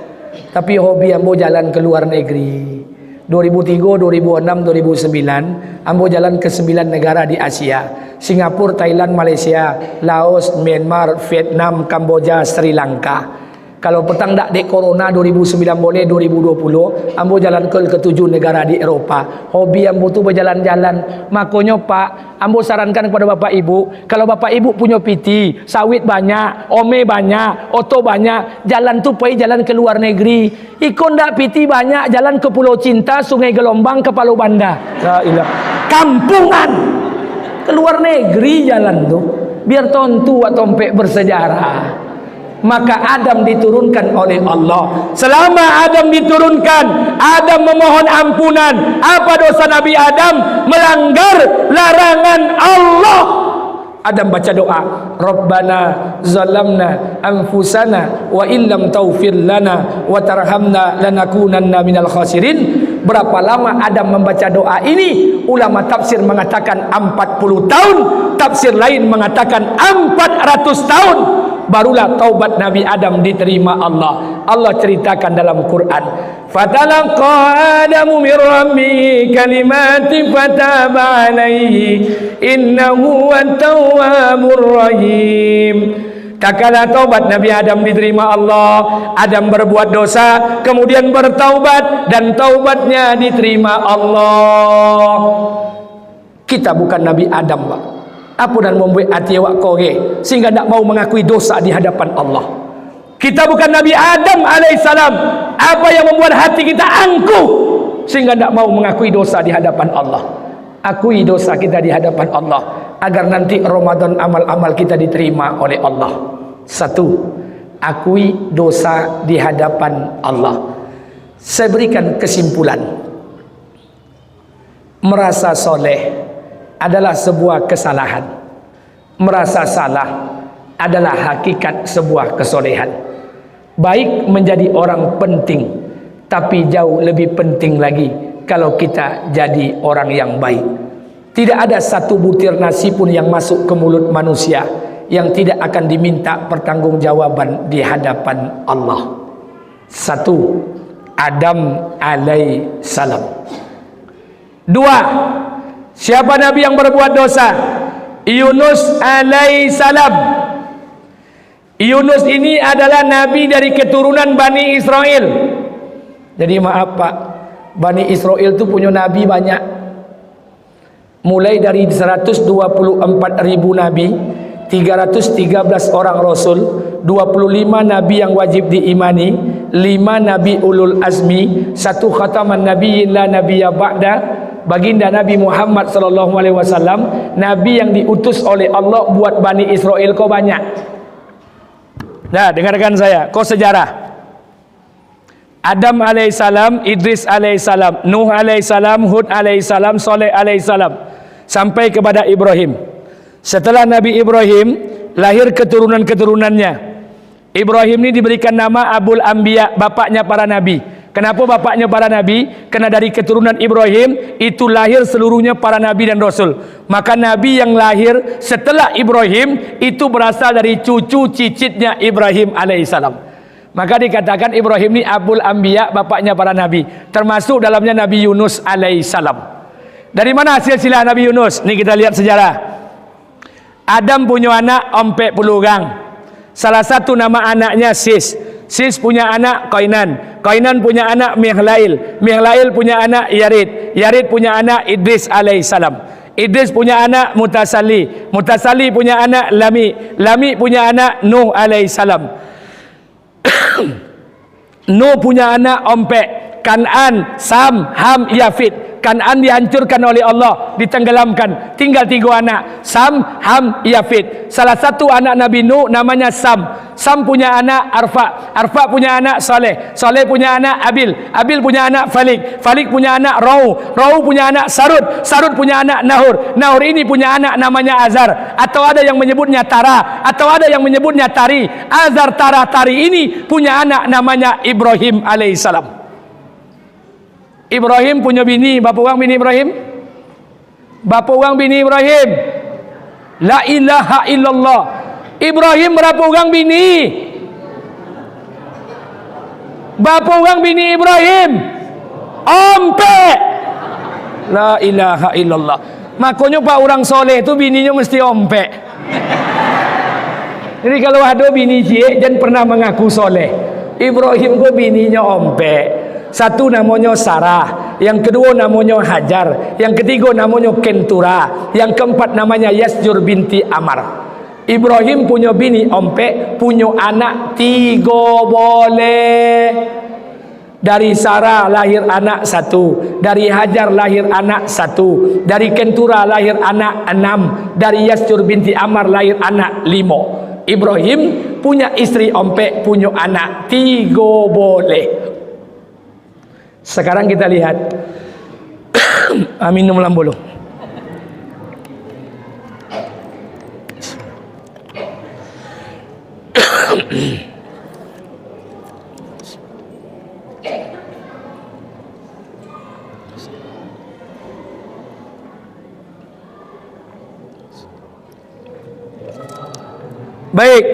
Tapi hobi ambo jalan ke luar negeri. 2003, 2006, 2009 ambo jalan ke 9 negara di Asia. Singapura, Thailand, Malaysia, Laos, Myanmar, Vietnam, Kamboja, Sri Lanka. Kalau petang tak dek corona 2009 boleh, 2020 ambo jalan ke 7 negara di Eropah. Hobi ambo tu berjalan-jalan. Makanya Pak, ambo sarankan kepada Bapak Ibu, kalau Bapak Ibu punya PT, sawit banyak, ome banyak, oto banyak, jalan tu pergi jalan ke luar negeri. Ikon dak PT banyak, jalan ke Pulau Cinta, Sungai Gelombang, ke Palu Banda. La ilah. Kampungan. Ke luar negeri jalan tu. Biar tontu atau tompek bersejarah. Maka Adam diturunkan oleh Allah. Selama Adam diturunkan, Adam memohon ampunan. Apa dosa Nabi Adam? Melanggar larangan Allah. Adam baca doa, Rabbana zalamna anfusana wa illam taghfir lana wa tarhamna lanakunanna minal khasirin. Berapa lama Adam membaca doa ini? Ulama tafsir mengatakan 40 tahun, tafsir lain mengatakan 400 tahun. Barulah taubat Nabi Adam diterima Allah. Allah ceritakan dalam Quran, fatalaqa Adamu min rabbihi kalimatin fataba alaihi innahu wat-tawwabur rahim. Tak kala taubat Nabi Adam diterima Allah, Adam berbuat dosa kemudian bertaubat dan taubatnya diterima Allah. Kita bukan Nabi Adam, Pak. Apa dan membuat hati awak korek sehingga tak mau mengakui dosa di hadapan Allah. Kita bukan Nabi Adam alaihissalam. Apa yang membuat hati kita angkuh sehingga tak mau mengakui dosa di hadapan Allah. Akui dosa kita di hadapan Allah agar nanti Ramadan amal-amal kita diterima oleh Allah. Satu, akui dosa di hadapan Allah. Saya berikan kesimpulan. Merasa soleh adalah sebuah kesalahan. Merasa salah adalah hakikat sebuah kesolehan. Baik menjadi orang penting, tapi jauh lebih penting lagi kalau kita jadi orang yang baik. Tidak ada satu butir nasi pun yang masuk ke mulut manusia yang tidak akan diminta pertanggungjawaban di hadapan Allah. Satu, Adam alaihissalam. Dua, siapa Nabi yang berbuat dosa? Yunus alaihissalam. Yunus ini adalah Nabi dari keturunan Bani Israel. Jadi maaf Pak, Bani Israel itu punya Nabi banyak. Mulai dari 124.000 Nabi, 313 orang Rasul, 25 Nabi yang wajib diimani, 5 Nabi Ulul Azmi, 1 khataman Nabiyyin la nabiyya ba'da, baginda Nabi Muhammad SAW, Nabi yang diutus oleh Allah buat Bani Israel kau banyak. Nah, dengarkan saya, kau sejarah. Adam alaihissalam, Idris alaihissalam, Nuh alaihissalam, Hud alaihissalam, Saleh alaihissalam, sampai kepada Ibrahim. Setelah Nabi Ibrahim, lahir keturunan-keturunannya. Ibrahim ini diberikan nama Abul Anbiya, bapaknya para nabi. Kenapa bapaknya para nabi? Karena dari keturunan Ibrahim itu lahir seluruhnya para nabi dan rasul. Maka nabi yang lahir setelah Ibrahim itu berasal dari cucu cicitnya Ibrahim alaihissalam. Maka dikatakan Ibrahim ini Abul Anbiya, bapaknya para nabi. Termasuk dalamnya Nabi Yunus alaihissalam. Dari mana silsilah Nabi Yunus? Ini kita lihat sejarah. Adam punya anak Ompek Pulugang. Salah satu nama anaknya Sis. Sis punya anak Qainan. Qainan punya anak Mihlail. Mihlail punya anak Yarid. Yarid punya anak Idris alaihissalam. Idris punya anak Mutasalli. Mutasalli punya anak Lami. Lami punya anak Nuh alaihissalam. Nuh punya anak Ompek, Kan'an, Sam, Ham, Yafid. Kan'an dihancurkan oleh Allah, ditenggelamkan. Tinggal 3 anak, Sam, Ham, Yafid. Salah satu anak Nabi Nuh namanya Sam. Sam punya anak Arfa. Arfa punya anak Saleh. Saleh punya anak Abil. Abil punya anak Falik. Falik punya anak Rau. Rau punya anak Sarud. Sarud punya anak Nahur. Nahur ini punya anak namanya Azar. Atau ada yang menyebutnya Tara. Atau ada yang menyebutnya Tari. Azar, Tara, Tari ini punya anak namanya Ibrahim alaihissalam. Ibrahim punya bini. Berapa orang bini Ibrahim? Berapa orang bini Ibrahim? La ilaha illallah. Ibrahim berapa orang bini? Berapa orang bini Ibrahim? Ompek. La ilaha illallah. Makanya Pak orang soleh itu bininya mesti ompek. Jadi kalau ada bini cie jangan pernah mengaku soleh. Ibrahim kok bininya ompek. Satu namanya Sarah, yang kedua namanya Hajar, yang ketiga namanya Kentura, yang keempat namanya Yasjur binti Amar. Ibrahim punya bini ompek, punya anak 3 boleh. Dari Sarah lahir anak 1, dari Hajar lahir anak 1, dari Kentura lahir anak 6, dari Yasjur binti Amar lahir anak 5. Ibrahim punya istri ompek, punya anak 3 boleh. Sekarang kita lihat. Minum lambulu. Baik.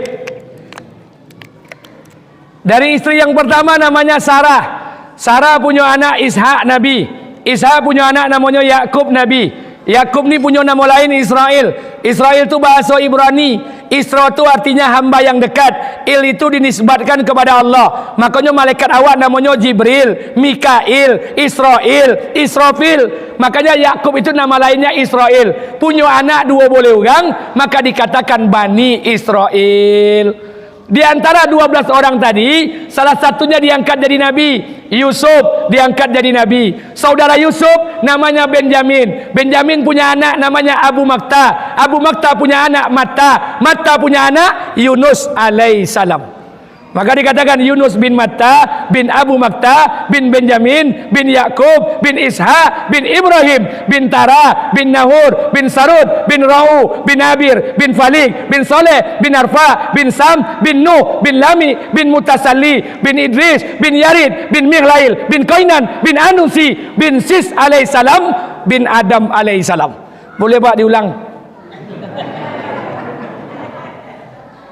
Dari istri yang pertama namanya Sarah. Sarah punya anak Ishak Nabi. Ishak punya anak namanya Yakub Nabi. Yakub ni punya nama lain Israel. Israel itu bahasa Ibrani. Isra itu artinya hamba yang dekat. Il itu dinisbatkan kepada Allah. Makanya malaikat awak namanya Jibril, Mikail, Israel, Israfil. Makanya Yakub itu nama lainnya Israel. Punya anak 2 boleh orang, maka dikatakan Bani Israel. Di antara 12 orang tadi, salah satunya diangkat jadi nabi. Yusuf diangkat jadi nabi. Saudara Yusuf namanya Benjamin. Benjamin punya anak namanya Abu Makta. Abu Makta punya anak Matta. Matta punya anak Yunus alaihissalam. Maka dikatakan Yunus bin Matta bin Abu Makta bin Benjamin bin Yakub bin Ishak bin Ibrahim bin Tara bin Nahur bin Sarud bin Rau bin Abir bin Falik bin Saleh bin Arfa bin Sam bin Nuh bin Lami bin Mutasalli bin Idris bin Yarid bin Mihlail bin Qainan bin Anusi bin Sis alaihissalam bin Adam alaihissalam. Boleh Pak diulang?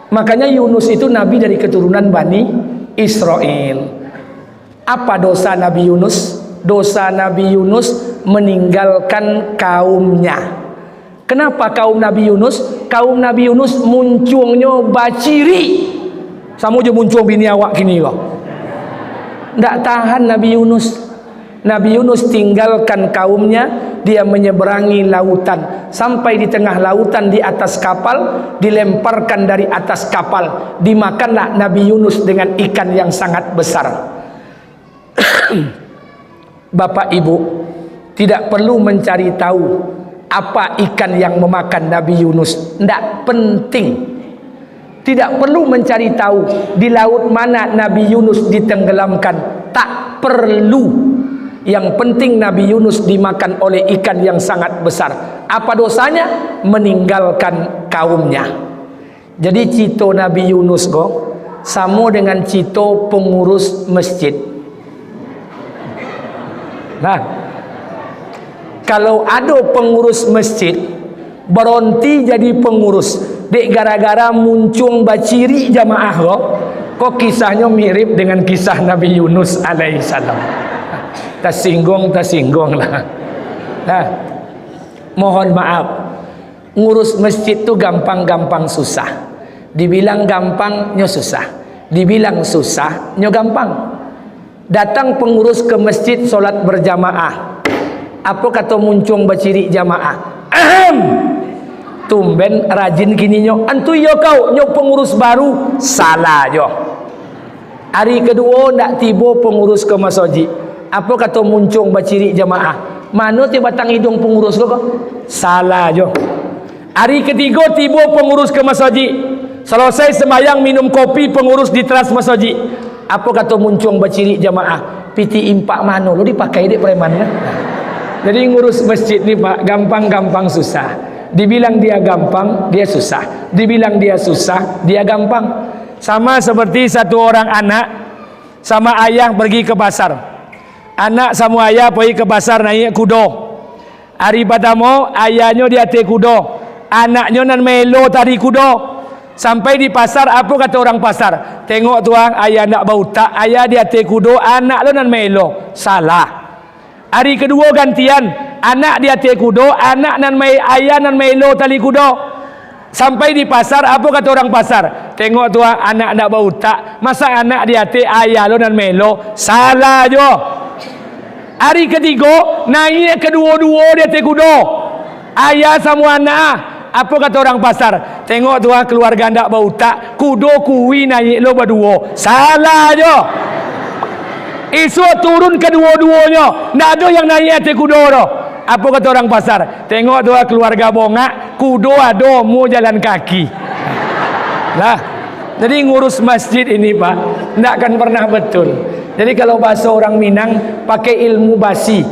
Makanya Yunus itu nabi dari keturunan Bani Israel. Apa dosa Nabi Yunus? Dosa Nabi Yunus meninggalkan kaumnya. Kenapa kaum Nabi Yunus? Kaum Nabi Yunus muncungnya baciri. Sama je muncung bini awak kini kok. Ndak tahan Nabi Yunus. Nabi Yunus tinggalkan kaumnya, dia menyeberangi lautan. Sampai di tengah lautan di atas kapal, dilemparkan dari atas kapal. Dimakanlah Nabi Yunus dengan ikan yang sangat besar. Bapak Ibu tidak perlu mencari tahu apa ikan yang memakan Nabi Yunus. Tidak penting. Tidak perlu mencari tahu di laut mana Nabi Yunus ditenggelamkan. Tak perlu. Yang penting Nabi Yunus dimakan oleh ikan yang sangat besar. Apa dosanya? Meninggalkan kaumnya. Jadi cito Nabi Yunus kok sama dengan cito pengurus masjid. Nah, kalau ada pengurus masjid berhenti jadi pengurus, dek gara-gara muncung baciri jamaah kok kisahnya mirip dengan kisah Nabi Yunus alaihissalam. Tersinggung lah. Nah, mohon maaf, ngurus masjid itu gampang-gampang susah. Dibilang gampang, nyo susah. Dibilang susah, nyo gampang. Datang pengurus ke masjid solat berjamaah. Apa kata muncung baciri jamaah? Tumben rajin kini nyo. Antu yo kau nyo pengurus baru, salah jo. Hari kedua ndak tiba pengurus ke masjid. Apa kata muncung baciri jamaah? Mana ti batang hidung pengurus kok? Salah jo. Hari ketiga tiba pengurus ke masjid. Selesai sembahyang minum kopi pengurus di teras masjid. Apa kata muncung baciri jamaah? Piti impak mana lo dipakai dek preman ya? Jadi ngurus masjid ni Pak gampang-gampang susah. Dibilang dia gampang, dia susah. Dibilang dia susah, dia gampang. Sama seperti satu orang anak sama ayah pergi ke pasar. Anak sama ayah pergi ke pasar naik kuda. Hari pertama ayahnya di atas kuda, anaknya nan melo tadi kuda. Sampai di pasar, apa kata orang pasar? Tengok tuang, ayah nak bau tak, ayah di atas kuda, anak lo nan melo. Salah. Hari kedua gantian, anak di atas kuda, anak nan ayah nan melo tali kuda. Sampai di pasar, apa kata orang pasar? Tengok tuang, anak nak bau tak, masa anak di atas ayah lo nan melo. Salah jo. Hari ketiga, naik kedua-dua di atas kuda. Ayah sama anak. Apa kata orang pasar? Tengok tuan keluarga ndak bau tak, kudo kuwi naik lo berdua. Salah jo. Isu turun kedua-duanya, ndak ada yang naik atas kudo do. Apa kata orang pasar? Tengok tuan keluarga bongak, kudo ada mau jalan kaki. Lah, jadi ngurus masjid ini Pak, ndak akan pernah betul. Jadi kalau bahasa orang Minang pakai ilmu basi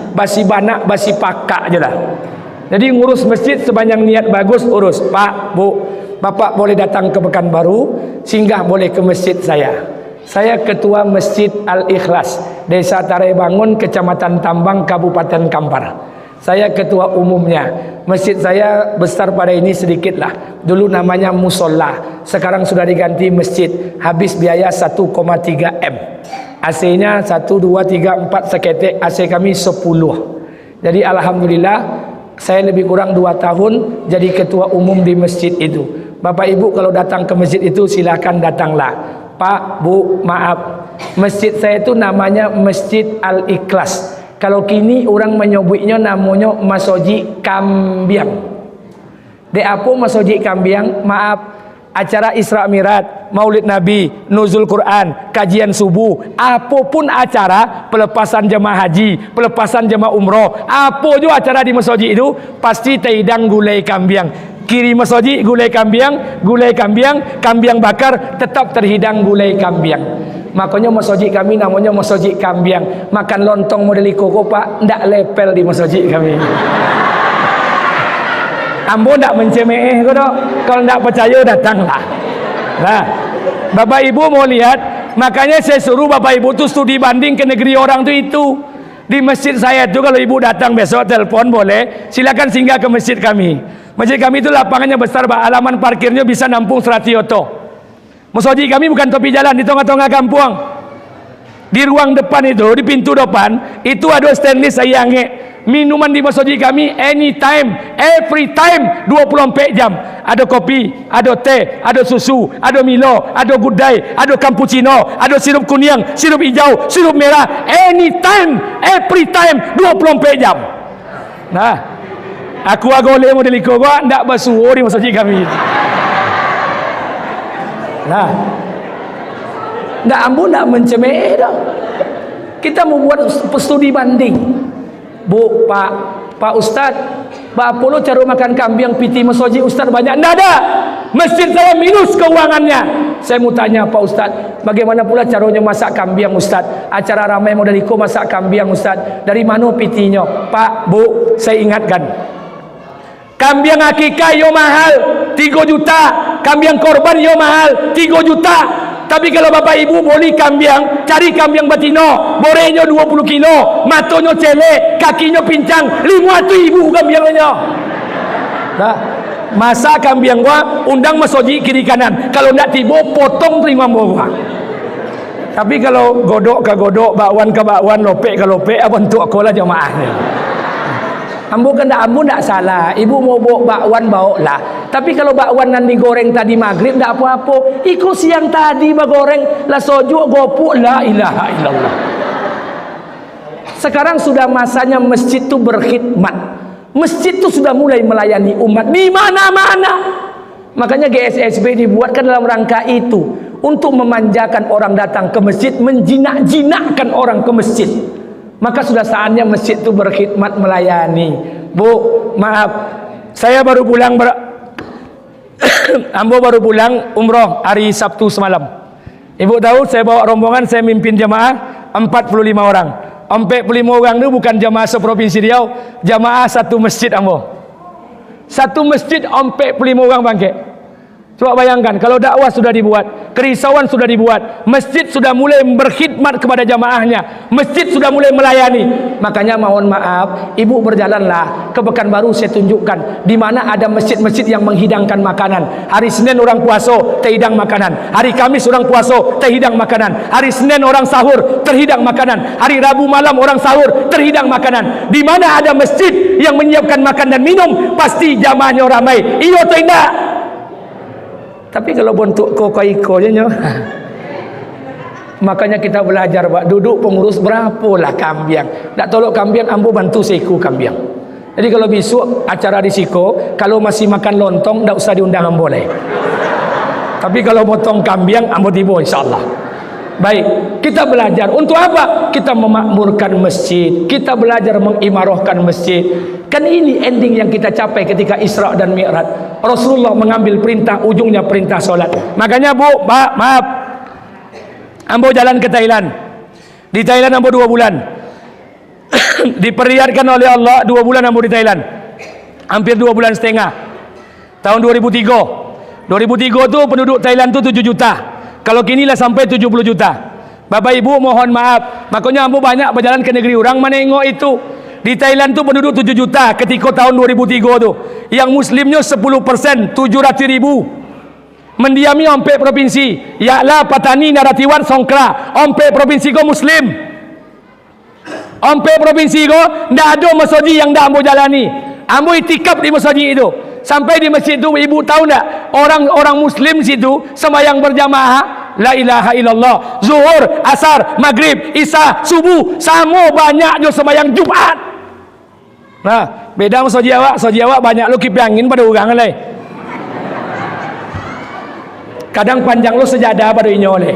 banak, basi pakak je lah. Jadi ngurus masjid sebanyak niat bagus urus. Pak, Bu, Bapak boleh datang ke Pekanbaru, singgah boleh ke masjid saya. Saya ketua Masjid Al-Ikhlas, Desa Tarai Bangun, Kecamatan Tambang, Kabupaten Kampar. Saya ketua umumnya. Masjid saya besar pada ini sedikitlah. Dulu namanya musola, sekarang sudah diganti masjid. Habis biaya 1,3 M. AC-nya 1, 2, 3, 4 seketek. AC kami 10. Jadi alhamdulillah saya lebih kurang 2 tahun jadi ketua umum di masjid itu. Bapak Ibu kalau datang ke masjid itu silakan datanglah. Pak, Bu, maaf. Masjid saya itu namanya Masjid Al-Ikhlas. Kalau kini orang menyebutnya namanya Masjid Kambiang. De apa Masjid Kambiang? Maaf. Acara Isra Mi'raj, Maulid Nabi, Nuzul Quran, kajian subuh, apapun acara, pelepasan jemaah haji, pelepasan jemaah umroh, apa juga acara di masjid itu pasti terhidang gulai kambiang. Kiri masjid gulai kambiang, kambiang bakar, tetap terhidang gulai kambiang. Makanya masjid kami namanya Masjid Kambiang. Makan lontong model koko Pak, ndak lepel di masjid kami. Ambo ndak mencemeh kok. Kalau ndak percaya datanglah. Nah, Bapak Ibu mau lihat, makanya saya suruh Bapak Ibu tuh studi banding ke negeri orang tuh itu. Di masjid saya itu kalau ibu datang besok telepon boleh, silakan singgah ke masjid kami. Masjid kami itu lapangannya besar, halaman parkirnya bisa nampung 100 oto. Masjid kami bukan tepi jalan, di tengah-tengah kampung. Di ruang depan itu, di pintu depan itu ada stainless saya ange. Minuman di masjid kami anytime, every time, 24 jam. Ada kopi, ada teh, ada susu, ada Milo, ada good day, ada cappuccino, ada sirup kuning, sirup hijau, sirup merah. Anytime, every time, 24 jam. Nah, aku agole model iko gua ndak basuh di masjid kami. Nah, ndak ambu ndak mencemeh dah. Kita mau buat studi banding. Bu, Pak Ustad, Pak Apollo cara makan kambing piti masjid Ustad banyak. Nggak ada. Masjid saya minus keuangannya. Saya mau tanya Pak Ustad, bagaimana pula caranya masak kambing Ustad? Acara ramai modeliko masak kambing Ustad. Dari mana pitinya? Pak, Bu, saya ingatkan. Kambing akikah yo mahal 3 juta. Kambing korban yo mahal 3 juta. Tapi kalau bapak ibu beli kambing, cari kambing batino, borenya 20 kilo, matonya celek, kakinya pincang, 500.000 kambingnya. Nah, masa kambing gua undang masoji kiri kanan. Kalau ndak tibo potong terima gua. Tapi kalau godok ke godok, bakwan ke bakwan, lopek ke lopek, apa untuk aku lah jamaahnya. Ambu kan ndak salah. Ibu mau bawa bakwan bawa lah. Tapi kalau bakwan nan digoreng tadi maghrib ndak apa-apa. Iko siang tadi bagoreng lah soju gopuk la ilaha illallah. Sekarang sudah masanya masjid itu berkhidmat. Masjid itu sudah mulai melayani umat di mana-mana. Makanya GSSB dibuatkan dalam rangka itu, untuk memanjakan orang datang ke masjid, menjinak-jinakkan orang ke masjid. Maka sudah saatnya masjid itu berkhidmat, melayani. Bu, maaf, saya baru pulang Ambo baru pulang umroh hari Sabtu semalam. Ibu tahu saya bawa rombongan, saya mimpin jamaah 45 orang. 45 orang itu bukan jamaah seprovinsi Riau, jamaah satu masjid Ambo. Satu masjid 45 orang bangke. Coba bayangkan kalau dakwah sudah dibuat, kerisauan sudah dibuat, masjid sudah mulai berkhidmat kepada jamaahnya, masjid sudah mulai melayani. Makanya mohon maaf, ibu berjalanlah ke Pekanbaru, saya tunjukkan di mana ada masjid-masjid yang menghidangkan makanan. Hari Senin orang puasa terhidang makanan, hari Kamis orang puasa terhidang makanan, hari Senin orang sahur terhidang makanan, hari Rabu malam orang sahur terhidang makanan. Di mana ada masjid yang menyiapkan makan dan minum, pasti jamaahnya ramai. Iyo atau tidak? Tapi kalau bentuk koko-ikonya makanya kita belajar, Pak, duduk pengurus berapa lah kambing. Tak tolong kambing, ambo bantu seku kambing. Jadi kalau besok acara di Siko, kalau masih makan lontong, tak usah diundang, ambo boleh. Tapi kalau potong kambing, ambo tibo insyaAllah. Baik, kita belajar untuk apa? Kita memakmurkan masjid, kita belajar mengimarahkan masjid. Kan ini ending yang kita capai ketika Isra dan Mi'raj. Rasulullah mengambil perintah, ujungnya perintah solat. Makanya Bu, Pak, maaf, ambo jalan ke Thailand. Di Thailand ambo 2 bulan. Diperlihatkan oleh Allah 2 bulan ambo di Thailand. Hampir 2 bulan setengah. Tahun 2003. 2003 tu penduduk Thailand tu 7 juta. Kalau kini lah sampai 70 juta. Bapak Ibu mohon maaf, makanya ambo banyak berjalan ke negeri orang menengok itu. Di Thailand tu penduduk 7 juta ketika tahun 2003 tu. Yang muslimnya 10%, 700.000. Mendiami ompe provinsi. Yaklah Patani, Narathiwat, Songkla. Ompe provinsi ko muslim. Ompe provinsi ko ndak ada masjid yang ndak ambo jalani. Ambo itikaf di masjid itu. Sampai di masjid itu, ibu tahu tak, orang-orang muslim situ sembahyang berjamaah la ilaha illallah, zuhur, asar, maghrib, isya, subuh, sama banyak jo sembahyang Jumat. Nah, beda sama soji awak banyak lo kipiangin pada orang le. Kadang panjang lo sejadah pada inyo le.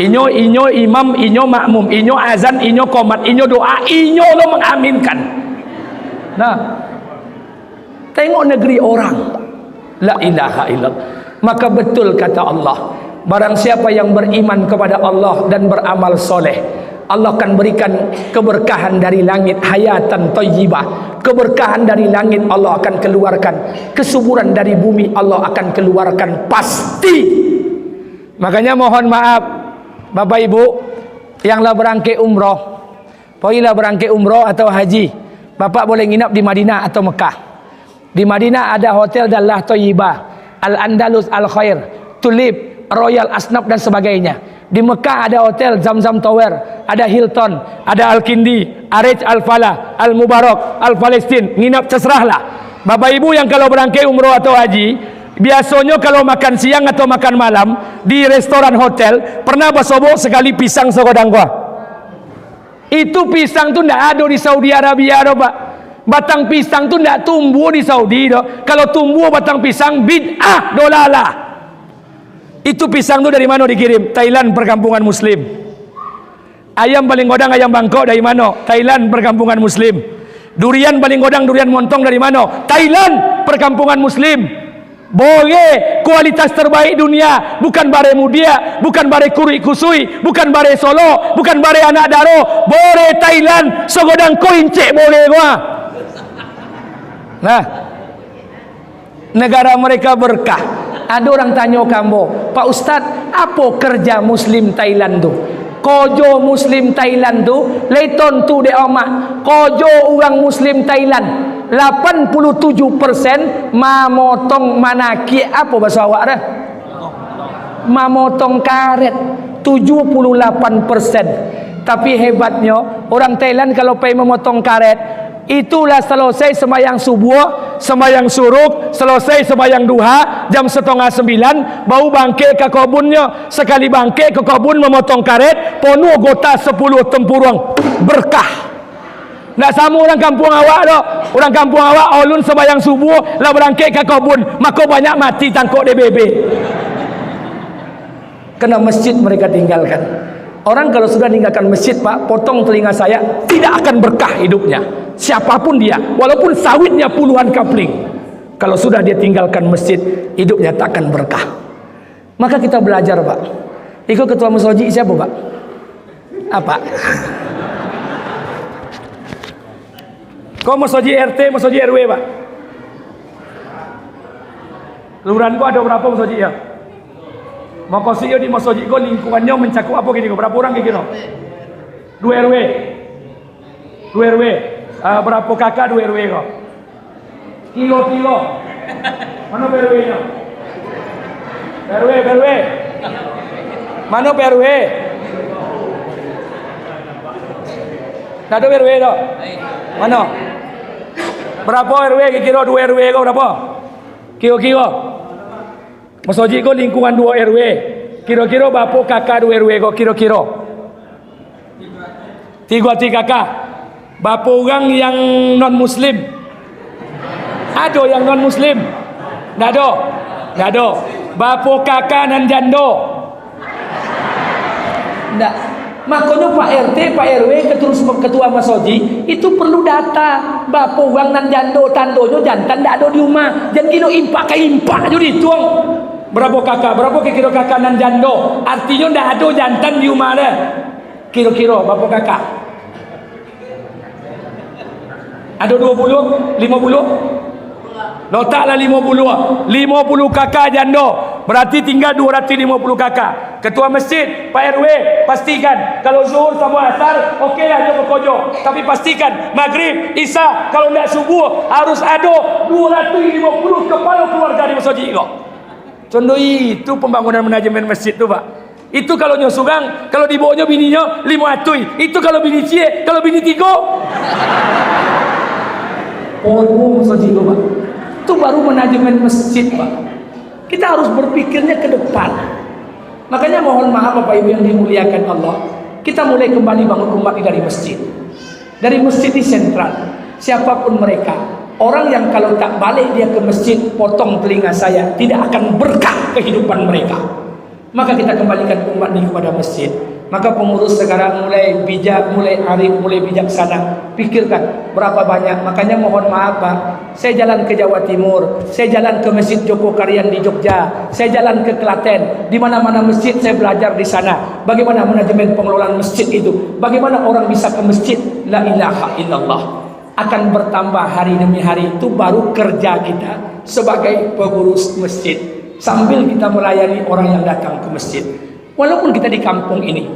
Inyo imam, inyo makmum, inyo azan, inyo qomat, inyo doa, inyo lo mengaminkan. Nah, tengok negeri orang, la ilaha illallah. Maka betul kata Allah, barang siapa yang beriman kepada Allah dan beramal soleh, Allah akan berikan keberkahan dari langit, hayatan thayyibah. Keberkahan dari langit Allah akan keluarkan, kesuburan dari bumi Allah akan keluarkan pasti. Makanya mohon maaf Bapak Ibu yang lah berangkai umroh, Pergilah berangkat umrah atau haji, bapak boleh nginap di Madinah atau Mekah. Di Madinah ada hotel Dallah Thayyibah, Al-Andalus Al-Khair, Tulip, Royal Asnaf dan sebagainya. Di Mekah ada hotel Zamzam Tower, ada Hilton, ada Al-Kindi, Arij Al-Falah, Al-Mubarak, Al-Palestin. Nginap terserahlah. Bapak ibu yang kalau berangkat umrah atau haji, biasanya kalau makan siang atau makan malam di restoran hotel, pernah basobok sekali pisang segodang gua. Itu pisang tu ndak ada di Saudi Arabia doh, Pak. Batang pisang tu ndak tumbuh di Saudi doh. Kalau tumbuh batang pisang bid'ah dolalah. Itu pisang tu dari mana dikirim? Thailand, perkampungan muslim. Ayam paling godang ayam Bangkok dari mana? Thailand, perkampungan muslim. Durian paling godang durian montong dari mana? Thailand, perkampungan muslim. Boleh kualitas terbaik dunia, bukan bare mudia, bukan bare kuri kusui, bukan bare Solo, bukan bare anak daro, boleh Thailand, segodang koin cek boleh gua. Nah, negara mereka berkah. Ada orang tanya kamu, Pak Ustadz, apa kerja Muslim Thailand tu? Kojo Muslim Thailand tu, leiton tu de omak. Kojo orang Muslim Thailand 87% mamotong manaki, apa bahasa awak dah? Mamotong karet 78%. Tapi hebatnya orang Thailand kalau pergi memotong karet, itulah selesai sembahyang subuh, sembahyang suruk, selesai sembahyang duha jam 8:30, bau bangkit ke kebunnya. Sekali bangkit ke kebun memotong karet, penuh gota 10 tempurung, berkah. Nak sama orang kampung awak dok. Orang kampung awak ulun sembahyang subuh lah berangkat ke kebun, maka banyak mati tangkuk DBB. Kena masjid mereka tinggalkan. Orang kalau sudah tinggalkan masjid, Pak, potong telinga saya, tidak akan berkah hidupnya. Siapapun dia, walaupun sawitnya puluhan kapling, kalau sudah dia tinggalkan masjid, hidupnya tak akan berkah. Maka kita belajar, Pak. Ikut ketua Masoji siapa, Pak? Apa? Kau Masoji RT, Masoji RW, Pak? Kelurahan kau ada berapa Masoji ya? Makasih di Masoji kau lingkungannya mencakup apa gini? Berapa orang kira? 2 RW. 2 RW. Berapa kakak 2 RW kau? Kilo. Mana RW nya? RW. Mana RW? Tak ada RW dah. Mana? Berapa RW kira 2 RW kau berapa? Kira-kira. Masoji kau lingkungan 2 RW. Kira-kira berapa kakak 2 RW kau kira-kira? 3 kakak. Berapa orang yang non muslim? Ada yang non muslim? Tak ada. Berapa kakak nan janda? Tak. Makanya Pak RT, Pak RW, ketua Masoji itu perlu data. Berapa orang nan janda, tandonya jantan tak ada di rumah. Jangan kira impak ke impak je dituang. Berapa kakak? Berapa kira kakak nan janda? Artinya tak ada jantan di rumah dah. Kira-kira berapa kakak? Ada 20? 50? Letaklah 50 kakak janda, berarti tinggal 250 kakak. Ketua masjid, Pak RW, pastikan kalau zuhur sama asar okeylah dia berkojo, tapi pastikan maghrib, isya, kalau tidak subuh harus ada 250 kepala keluarga di masjid kau. Contoh itu pembangunan manajemen masjid tu, Pak. Itu kalau nyosugang, kalau dibawanya bininya 500. Itu kalau bini cie, kalau bini 3. Masjid tu, Pak. Itu baru manajemen masjid, Pak. Kita harus berpikirnya ke depan. Makanya mohon maaf Bapak Ibu yang dimuliakan Allah, kita mulai kembali bangun umat dari masjid. Dari masjid di sentral. Siapapun mereka, orang yang kalau tak balik dia ke masjid, potong telinga saya, tidak akan berkah kehidupan mereka. Maka kita kembalikan umat ini kepada masjid. Maka pengurus sekarang mulai bijak, mulai arif, mulai bijaksana. Pikirkan berapa banyak. Makanya mohon maaf Pak, saya jalan ke Jawa Timur, saya jalan ke Masjid Joko Karian di Jogja, saya jalan ke Klaten. Di mana-mana masjid saya belajar di sana. Bagaimana manajemen pengelolaan masjid itu? Bagaimana orang bisa ke masjid? La ilaha illallah. Akan bertambah hari demi hari. Itu baru kerja kita sebagai pengurus masjid. Sambil kita melayani orang yang datang ke masjid. Walaupun kita di kampung ini,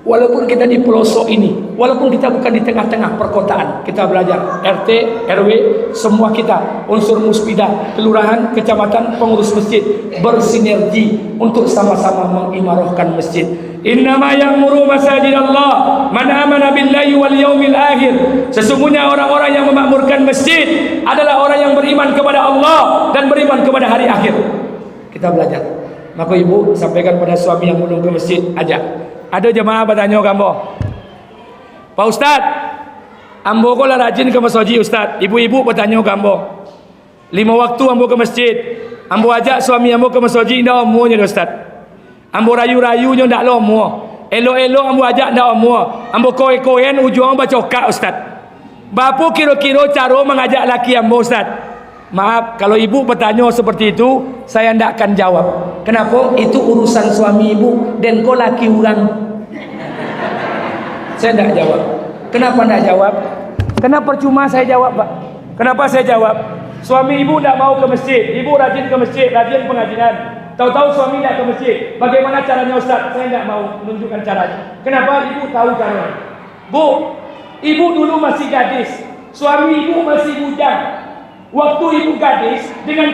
Walaupun kita di pelosok ini, walaupun kita bukan di tengah-tengah perkotaan, kita belajar RT, RW, semua kita, unsur musbidah, kelurahan, kecamatan, pengurus masjid bersinergi untuk sama-sama mengimarahkan masjid. Innama ya'muru masajidallah man amana billahi wal yaumil akhir. Sesungguhnya orang-orang yang memakmurkan masjid adalah orang yang beriman kepada Allah dan beriman kepada hari akhir. Kita belajar. Maka ibu sampaikan pada suami yang belum ke masjid, ajak. Ada jemaah bertanya gambo, Pak Ustaz, ambo ko lah rajin ke masjid Ustaz. Ibu-ibu bertanya gambo, 5 waktu ambo ke masjid, ambo ajak suami ambo ke masjid, ndak omonya Ustaz. Ambo rayu-rayu nyo ndak lomo, elok-elok ambo ajak ndak omo, ambo koe-koen ujung ambo cokak Ustaz. Bapu kira-kira cara mengajak laki ambo Ustaz? Maaf, kalau ibu bertanya seperti itu, saya tidak akan jawab. Kenapa? Itu urusan suami ibu dan kau laki orang. Saya tidak jawab. Kenapa tidak jawab? Kenapa percuma saya jawab, Pak? Kenapa saya jawab? Suami ibu tidak mau ke masjid. Ibu rajin ke masjid, rajin pengajian. Tahu-tahu suami tidak ke masjid. Bagaimana caranya Ustaz? Saya tidak mau menunjukkan caranya. Kenapa? Ibu tahu caranya. Bu, ibu dulu masih gadis. Suami ibu masih bujang. Waktu ibu gadis, dengan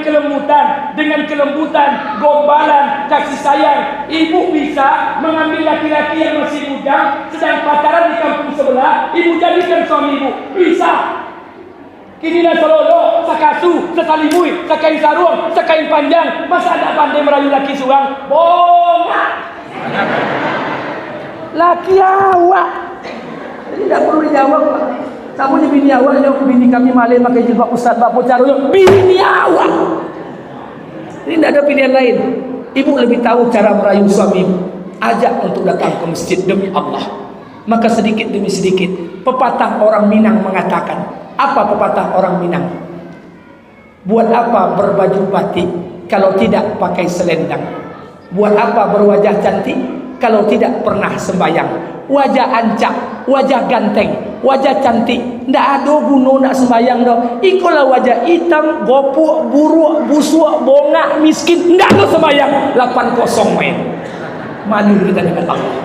kelembutan, gombalan, kasih sayang, ibu bisa mengambil laki-laki yang masih muda, sedang pacaran di kampung sebelah, ibu jadikan suami ibu. Bisa. Kini dah selolo, sakasu, sekalimui, sakain sarung, sakain panjang, masa ada pandai merayu laki seorang? Bongak. Laki awak. Jadi tidak perlu dijawab, Pak. Kamu ni bini awak, bini kami malai pakai jilbab Ustaz, bapak cara bini awak. Ini tidak ada pilihan lain. Ibu lebih tahu cara merayu suami. Ajak untuk datang ke masjid demi Allah. Maka sedikit demi sedikit, pepatah orang Minang mengatakan, apa pepatah orang Minang? Buat apa berbaju batik kalau tidak pakai selendang? Buat apa berwajah cantik kalau tidak pernah sembahyang? Wajah ancak, wajah ganteng, wajah cantik, ndak ada guna nak sembahyang dah. Ikolah wajah hitam, gopuk, buruk, busuk, bongak, miskin, ndak ada sembahyang. 8-0 main. Malu kita dengan Allah.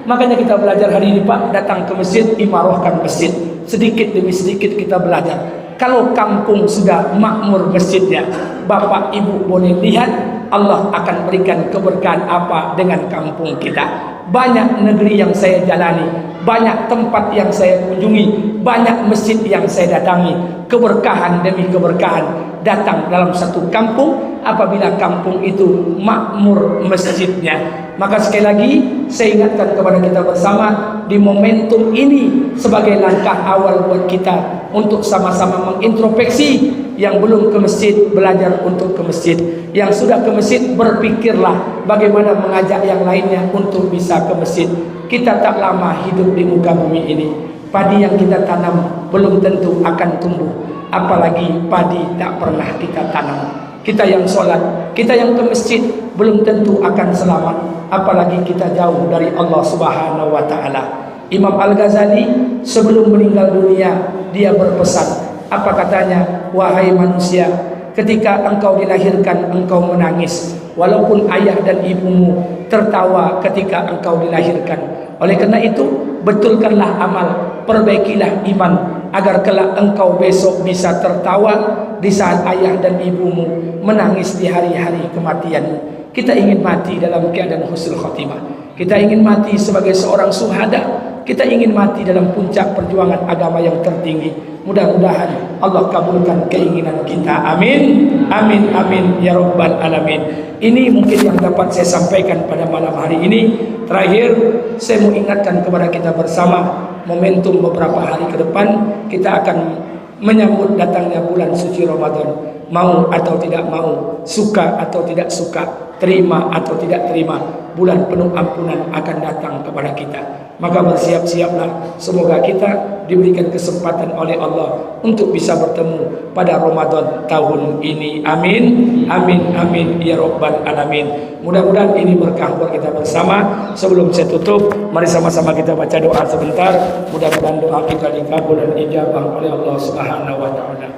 Makanya kita belajar hari ini, Pak, datang ke masjid, imarahkan masjid. Sedikit demi sedikit kita belajar. Kalau kampung sudah makmur masjidnya, bapak ibu boleh lihat Allah akan berikan keberkahan apa dengan kampung kita. Banyak negeri yang saya jalani, banyak tempat yang saya kunjungi, banyak masjid yang saya datangi. Keberkahan demi keberkahan datang dalam satu kampung apabila kampung itu makmur masjidnya. Maka sekali lagi saya ingatkan kepada kita bersama di momentum ini sebagai langkah awal buat kita untuk sama-sama mengintrospeksi. Yang belum ke masjid, belajar untuk ke masjid. Yang sudah ke masjid, berpikirlah bagaimana mengajak yang lainnya untuk bisa ke masjid. Kita tak lama hidup di muka bumi ini. Padi yang kita tanam belum tentu akan tumbuh, apalagi padi tak pernah kita tanam. Kita yang sholat, kita yang ke masjid belum tentu akan selamat, apalagi kita jauh dari Allah Subhanahu wa Ta'ala. Imam Al-Ghazali sebelum meninggal dunia, dia berpesan. Apa katanya? Wahai manusia, ketika engkau dilahirkan engkau menangis, walaupun ayah dan ibumu tertawa ketika engkau dilahirkan. Oleh karena itu, betulkanlah amal, perbaikilah iman, agar kelak engkau besok bisa tertawa di saat ayah dan ibumu menangis di hari-hari kematianmu. Kita ingin mati dalam keadaan husnul khotimah. Kita ingin mati sebagai seorang syuhada. Kita ingin mati dalam puncak perjuangan agama yang tertinggi. Mudah-mudahan Allah kabulkan keinginan kita. Amin. Amin. Amin. Ya Rabbal Alamin. Ini mungkin yang dapat saya sampaikan pada malam hari ini. Terakhir, saya mau ingatkan kepada kita bersama, momentum beberapa hari ke depan kita akan menyambut datangnya bulan suci Ramadan. Mau atau tidak mau, suka atau tidak suka, terima atau tidak terima, bulan penuh ampunan akan datang kepada kita. Maka bersiap-siaplah, semoga kita diberikan kesempatan oleh Allah untuk bisa bertemu pada Ramadan tahun ini. Amin. Amin. Amin. Ya Rabbal Alamin. Mudah-mudahan ini berkah buat kita bersama. Sebelum saya tutup, mari sama-sama kita baca doa sebentar. Mudah-mudahan doa kita dikabul dan ijabah oleh Allah Subhanahu wa Ta'ala.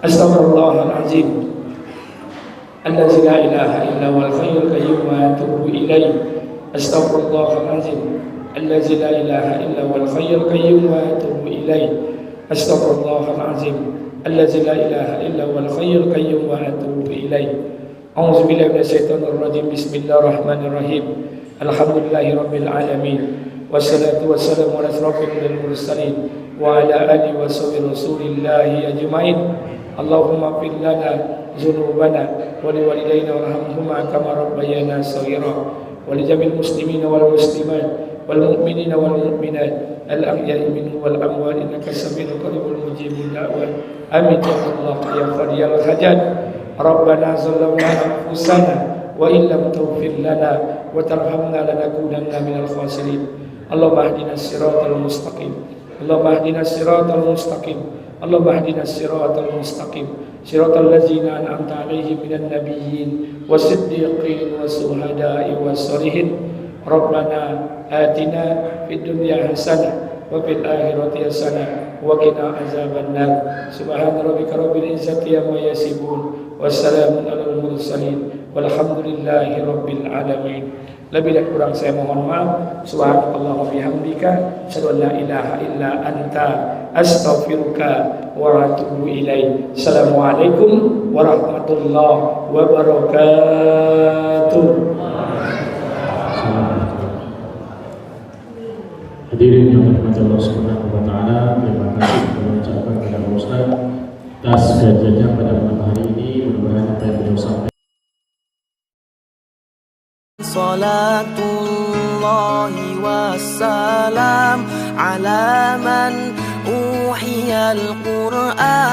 Astaghfirullahaladzim, allazi la ilaha illa huwal hayyul qayyum wa atubu ilaih. Astaghfirullahaladzim, الذي لا إله إلا هو الحي القيوم وأتوب إليه أستغفر الله العظيم الذي لا إله إلا هو الحي القيوم وأتوب إليه أعوذ بالله من الشيطان الرجيم بسم الله الرحمن الرحيم الحمد لله رب العالمين والصلاة والسلام على أشرف المرسلين وعلى آله وصحبه رسول الله أجمعين اللهم اغفر لنا ذنوبنا ولوالدينا وارحمهما كما ربيانا صغيرا ولجميع المسلمين والمسلمات والمؤمنين والمؤمنات الأحياء منهم والأموات إنك سميع قريب مجيب الدعوات آمين يا الله يا قاضي الحاجات ربنا ظلمنا أنفسنا وإن لم تغفر لنا وترحمنا لنكونن من الخاسرين اللهم اهدنا الصراط المستقيم اللهم اهدنا الصراط المستقيم اللهم اهدنا الصراط المستقيم صراط الذين أنعمت عليهم من النبيين والصديقين والشهداء والصالحين ربنا آتنا في الدنيا حسنة وفي الآخرة حسنة وقنا عذاب النار سبحان ربك رب العزة عما يصفون والسلام على المرسلين والحمد لله رب العالمين. Lebih dan kurang saya mohon maaf. Subhanallahi wa bihamdika, asyhadu an la ilaha illa anta, astaghfiruka wa atubu ilaik. Assalamualaikum warahmatullahi wabarakatuh. Hadirin yang dirahmati Allah Subhanahu wa taala, terima kasih kami ucapkan kepada Pak Ustaz atas kajiannya pada malam hari ini. Mudah-mudahan apa yang beliau sampaikan Salatullahi wassalam ala man uhiyal Qur'an